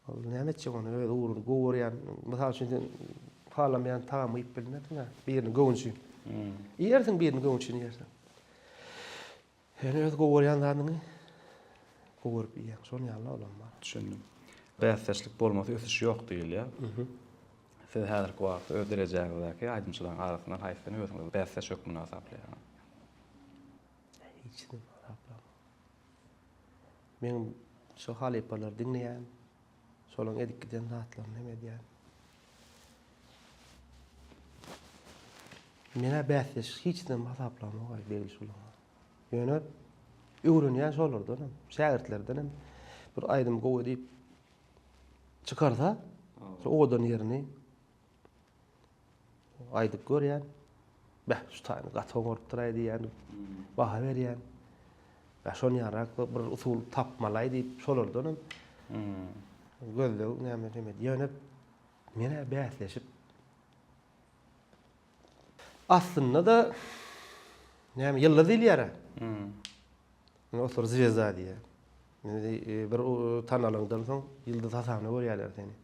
Ol näme etjek onu öz uğrun gowurýan, mysal üçin halamayan taamy ip bilmedin, birini gowunçy. Ýersiň birini gowunçyny ýersiň. Ýöne öz gowurýan zadyny gowurup ýer. Şonu ýaly olamar. Düşündüm. Bäsleşlik bolmasy ösüş ýok diýil ýa. Siz häzirki wagtda öz derejäňizdäki aýdymçylaryň arasyndan haýsyny özüňiz bäsleşik münasapatlaýar. Hiç de münasaplar. Men şu halipalar dinleýän, şolaň edik giden zatlaryny näme diýär? Mena bäsleş hiç de münasaplar belli şolaň. Ýöne öwrenýän şolardan, şähertlerden bir aýdym gowy diýip çykarsa, odan ýerini aýdyp görýän. Şu taýny gaty oňurup duray diýän, baha berýän. Şonu ýarak bir usul tapmalay diýip şolardan gözle näme diýär. Mena bäsleşip aslında da näme ýylla dilýär. Otur zvezda diýär. Bir tanalyňdan soň ýyldız hasabyna görýärler seni.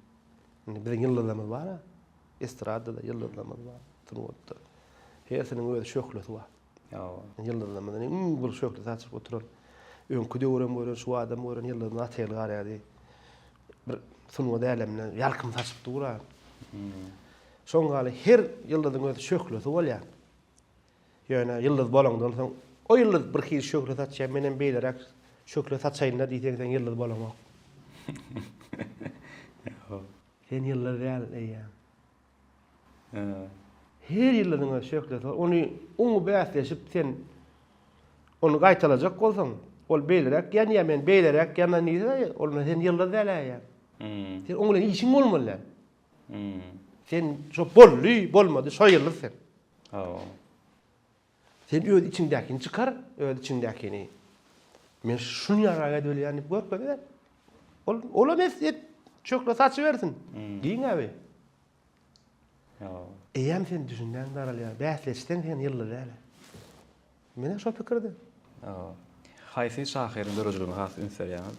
Bizim ýyldızlarymyz bar, estradada ýyldızlarymyz bar. Turmutda. Hesiniň öz şöhlesi bar. Ýyldızlarymyň bu şöhlesi açyp oturan. Öňkü döwrem görän şu adam görän ýyldyzyny atyl garýady. Bir sunma dälemle ýalkym saçyp durar. Şoň gali her ýyldyzyň öz şöhlesi bolýar. Ýöne ýyldız bolandan soň o ýyldız bir hil şöhret atça menen beýlerek şöhret atçaýynda diýsen ýyldız bolanok. Sen ýyldız däl eýä. Her ýyldyň şöhret ony oňu bäsleşip sen onu gaýtalajak bolsaň, ol beýlerek ýa men beýlerek ýa näme ol sen ýyldız däl eýä. Sen oňla işiň bolmaly. Sen şo bolly bolmady şo ýyldız sen. Sen öz içindäkini çykar, öz içindäkini. Men şunu ýaraga edýän görpedi. Ola meslet çökle saçy bersin. Giň abi. Eýem sen düşünden daralýar. Bäsleşden sen ýylla däl. Mene şo pikirdi. Haýsy şahyryň dörejligine has inserýär.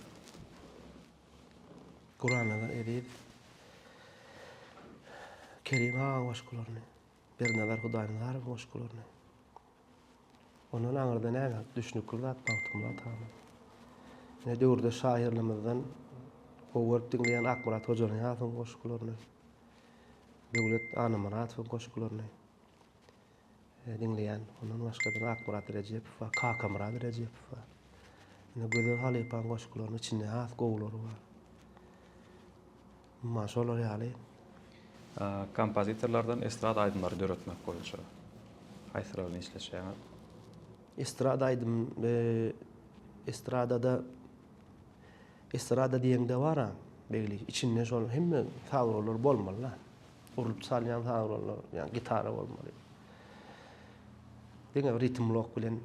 Kur'an'dan edip Kerim ağa başkularyny. Bernalar Hudaýyň zary başkularyny. Onun aňyrda näme düşünükler atmaqtymlar tamam. Ne döwürde şairlerimizden gowurup dinleýän Akmurat Hojanyň ýazgyň goşgularyny, Döwlet Anamuratyň goşgularyny dinleýän, ondan başgadan Akmurat Rejepow we Kakamurad Rejepow. Ne gözel halypaň goşgularyny içinde has gowulary bar. Maşallah ýaly. Kompozitorlardan estrada aýdymlary döretmek boýunça haýsylaryny işleşýär. Estrada aýdym, estrada diýende bara begli içinde şol hemme taýyurlar bolmaly. Urup salýan taýyurlar, ýani gitara bolmaly. Diňe ritmlok bilen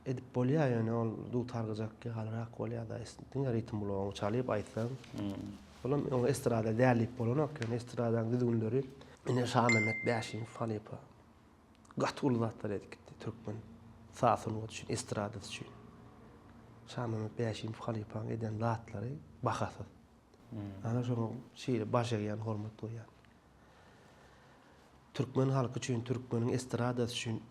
edip bolýar, ýani ol du targyjak galarak bolýar da diňe ritmlok çalyp aýtsaň. Olam o estrada dälip bolanok, ýani estradaň düzgünleri ine Şahmemet Bäşiň falypa. Gatul zatlar edik türkmen. Sağsın üçün, estrada üçün. Şahmemet Bäşiň falypaň eden zatlary bahasy. Ana şoň şeýle başaýan hormat goýan. Türkmen halky üçin, türkmeniň estrada üçün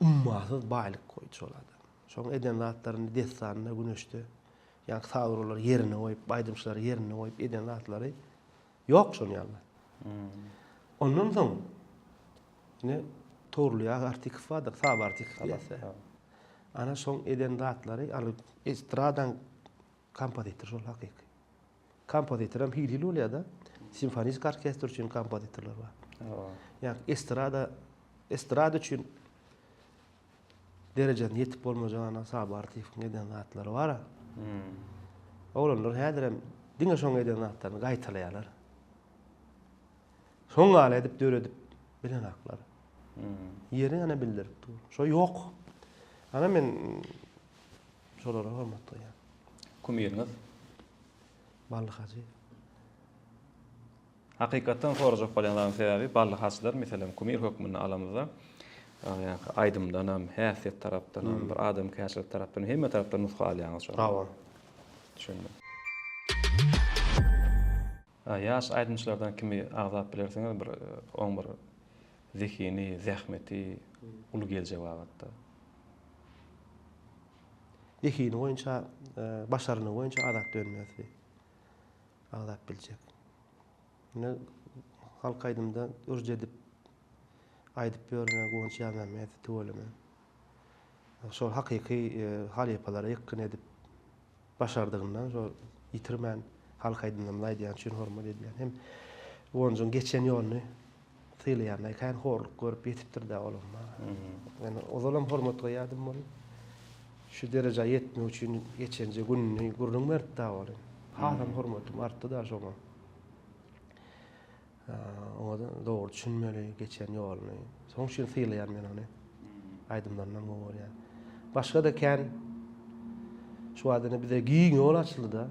ummasyz baýlyk goýjulady. Şoň eden zatlaryny destanyna güneşde ýa-ni taýyurlar ýerine goýup, aýdymçylar ýerine goýup eden zatlary ýok şoň ýaly. Ondan soň ne torluya artik fadır, sab artik diyese. Ana şoň eden zatlary alyp estradan kompozitor şol hakiki. Kompozitor hem hili bolýar da. simfonik orkestr üçin kompozitorlar bar. Oh. Estrada üçin derejeden yetip bolmajana sabar tifin eden zatlar bar. Oğlanlar häzir hem diňe şoň eden zatlarny gaýtalaýarlar. Şoň ala edip döredip bilen aklar. Yerini ana bildirip dur. Şo ýok. Ana men şolara hormat goýýan. Kumýeriniz? Ballyk hacı. Hakykatdan sorajak bolýanlaryň sebebi ballyk haçylar meselem kumýer hökmüni alamyzda aýdymdan hem häsiýet tarapdan hem bir adam käşilik tarapdan hemme tarapdan nusga alýaňyz şo. Tamam. Düşündüm. Ýaş aýdymçylardan kimi agzap bilersiňiz bir oň bir zehini, zähmeti ulu geljek wagtda. Yehini boýunça, başaryny boýunça adat dönmesi. Adat biljek. Ne halk aýdymda urjedip aýdyp ýörüne goňça ýanamyzy töweleme. Şol hakyky hal ýapalara ýykyn edip başardygyndan şol ýitirmän halk aýdymdan aýdýan üçin hormat edýän. Hem goňjun geçen ýoluny tyýlaýanlar kan horluk görüp ýetipdir da olamma. Yani ozalam hormat goýadym bol. Şu derece yetmek üçin geçenje günni gurrun berdi da bolan. Hasam hormatym artdy da şoňa. Oňa dogry düşünmeli geçen ýoluny. Soň üçin tyýlaýan men ony. Aýdymlardan gorýan. Başga da kan şu adyny bize giň ýol açyldy da.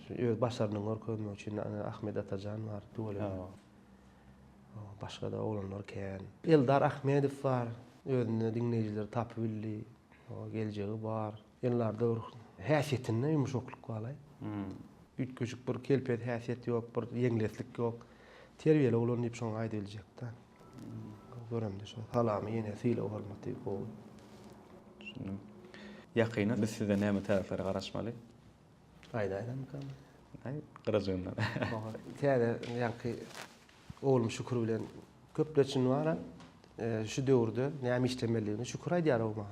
Şu öz başarynyň görkezmek üçin Ahmet Atajan bar, töwele. Başga da oglanlar kan. Eldar Ahmedow bar. Özüne dinleýijiler tapy bildi. O geljegi bar. Ýyllarda häsiýetinde ýumşakluk balay. Ütköşük bir kelpet häsiýet ýok, bir ýeňleslik ýok. Terbiyeli olan diýip şoňa aýdyljak da. Göremde şo salamy ýene syla hormaty go. Düşündüm. Ýakyny biz sizde näme taraflara garaşmaly? Aýdaýdan kam. Ay, garajandan. Täze ýanky oğlum şükür bilen köpleçin bar. Şu döwürde näme işlemeligini şükür aýdýar ogma.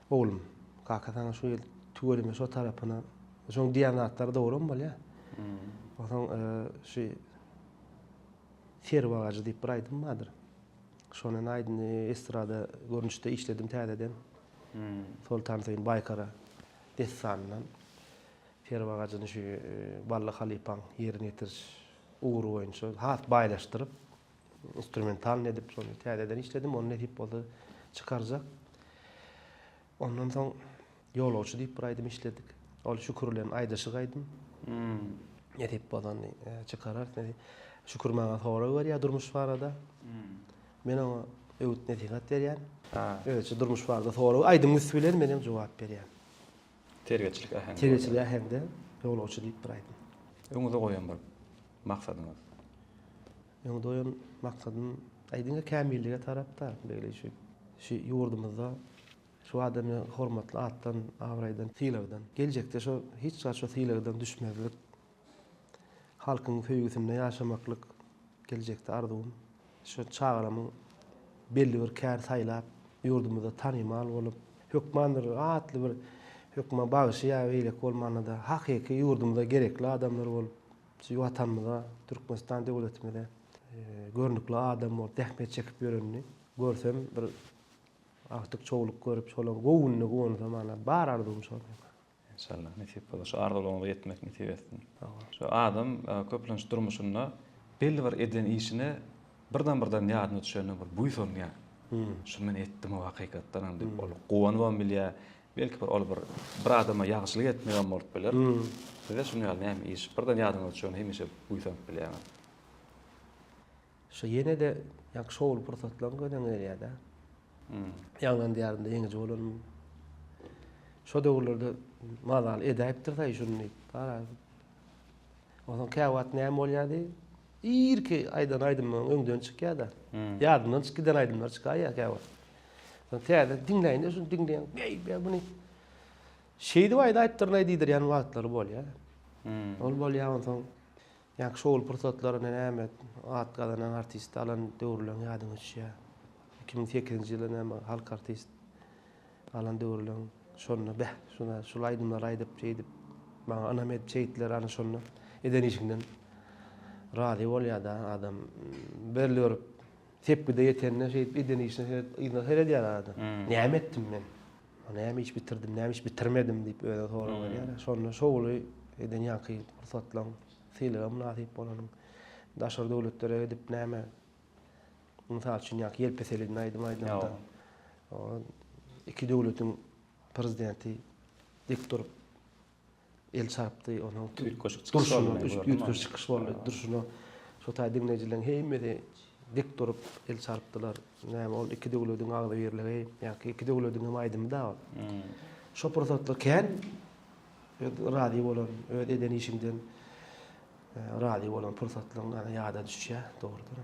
Oğlum, kakatan şu ýyl töwelime şo tarapyna şoň diýanatlar dogry bolýa. Oňa şu Serwa agacı diýip bir aýdym bardyr. Şonuň aýdyny estrada görnüşde işledim täzeden. Sol tanysyn Baykara dessandan Serwa agacyny şu Balla Halipaň ýerine ýetiriş uğru boýunça hat baýlaşdyryp instrumental edip şonu täzeden işledim. Onu edip boldy çykarjak. Ondan soň ýolawçy diýip bir aýdym işledik. Ol şükür bilen aýdaşyk aýdym. Edip bolany çykarar. Şükür maňa howra berýär durmuş barada. Men ona öwüt netihat berýän. Evet, durmuş barada howra aýdym üstülen menem jogap berýän. Terbiýetçilik ähäňde. Terbiýetçilik ähäňde ýolawçy diýip bir aýdym. Öňüňizde goýan bir maksadyňyz. Öňüňde goýan maksadym aýdyňa kämillige tarapda. Beýle şu ýurdumyzda şu adamy hormatly atdan, awraýdan, tyýlagdan. Geljekde şu hiç şo tyýlagdan düşmezlik. Halkyň höýgüsinde ýaşamaklyk geljekde arzum. Şu çağaramyň belli bir kär saýlap ýurdumyzda tanymal bolup, hökmandyr atly bir hökma bagyşy ýa beýlek bolmanda hakyky ýurdumyzda gerekli adamlar bolup, şu watanmyzda, Türkmenistan döwletimizde görnükli adam bolup, dähmet çekip ýörenini görsem bir artık çoğuluk görüp şolan gowunny gowunsam ana bar arzum şol. İnşallah nesip bolar. Şu arzulygyňyza ýetmek nesip etsin. Şu adam köplenç durmuşynda belli bir eden işine birden ýadyna düşeni bir buýsun ýa. Şu men etdim o hakykatdan diýip ol gowanybam bilýär. Belki bir ol bir adama ýagşylyk etmeýän bolup biler. Bize şunu ýaly näme iş birden ýadyna düşeni hemişe buýsan bilýär. Şu ýene de ýak şol pursatlaryň gören berýär-de. Ýaňlan diýarynda ýeňe bolan. Şo döwürlerde mazal edäpdir da şunu para. Oňa käwat näme bolýardy? İrki aýdan öňden çykýar da. Ýadyndan çykydan aýdymlar çykýar käwat. Soň täze dinleýin, şunu dinleýin. Beýle buny şeýdi aýda aýtdyrny diýdir ýany wagtlary bolýar. Ol bolýar soň ýak şol pursatlary näme at galanan artist alan döwürleň ýadyna düşýär. 2008-nji ýyly näme halk artist alan döwürleň şonu şuna aýdymlar aýdyp çeýdip maňa anam edip çeýdiler ana şonu eden işiňden razy bolýar-da adam berliyor tepkide ýetende şey edenişine ýa ýaradı. Näme etdim men? Näme iş bitirdim, näme iş bitirmedim diýip öýle soraw berýär. Şonu şoguly eden ýaky fursatlaryň sylyga munasip bolanyň daşary döwletlere edip näme misal üçin ýaky ýelpeselidin aýdym. O iki döwletiň prezidenti dik durup el çarpdy, onuň ýetköş çykyş boldy. Durşuny şo taýdyňdajileň hemmeti dik durup el çarpdylar. Näme ol iki döwletiň agly berligi ýaky iki döwletiň aýdymy da. Şo fursatlar kän razy bolan, öýde eden işinden razy bolan fursatlaryň ýada düşýär, dogrudur.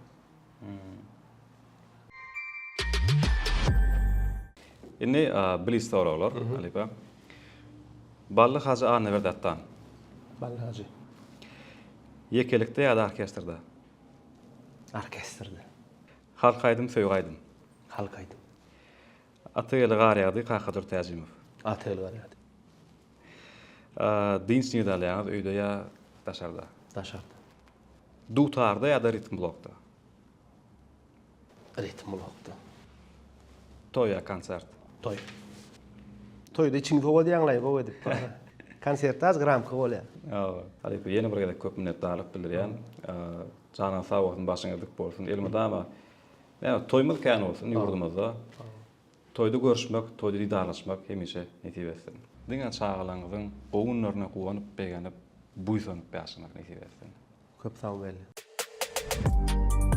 Inni bilis soralar, Alipa. Bally hazy any berdatdan. Bally hazy. Yekelikde ýa-da orkestrda. Orkestrda. Halk aýdym, söýg aýdym. Halk aýdym. Atyly garýady Kakadur Täjimov. Atyly garýady. Dinç nidalýaňyz öýde ýa daşarda. Daşarda. Dutarda ýa-da ritm blokda. Ritm blokda. Toy ýa konsert. Toy. Toyda içiňde gowy ýanglaýy gowy edip. Konsertde az gramka bolýar. Alipa ýene bir gede köp minnet dalyp bildirýän. Jana sag bolsun, başyňa dik bolsun. Elmedama. Ýa toýmaz kän bolsun ýurdumyzda. Toyda görüşmek, toyda didarlaşmak hemişe netip etsin. Diňe çağalaňyzyň gowunlaryna gowanyp begenip buýsanyp ýaşamak netip etsin. Köp sag bolýar.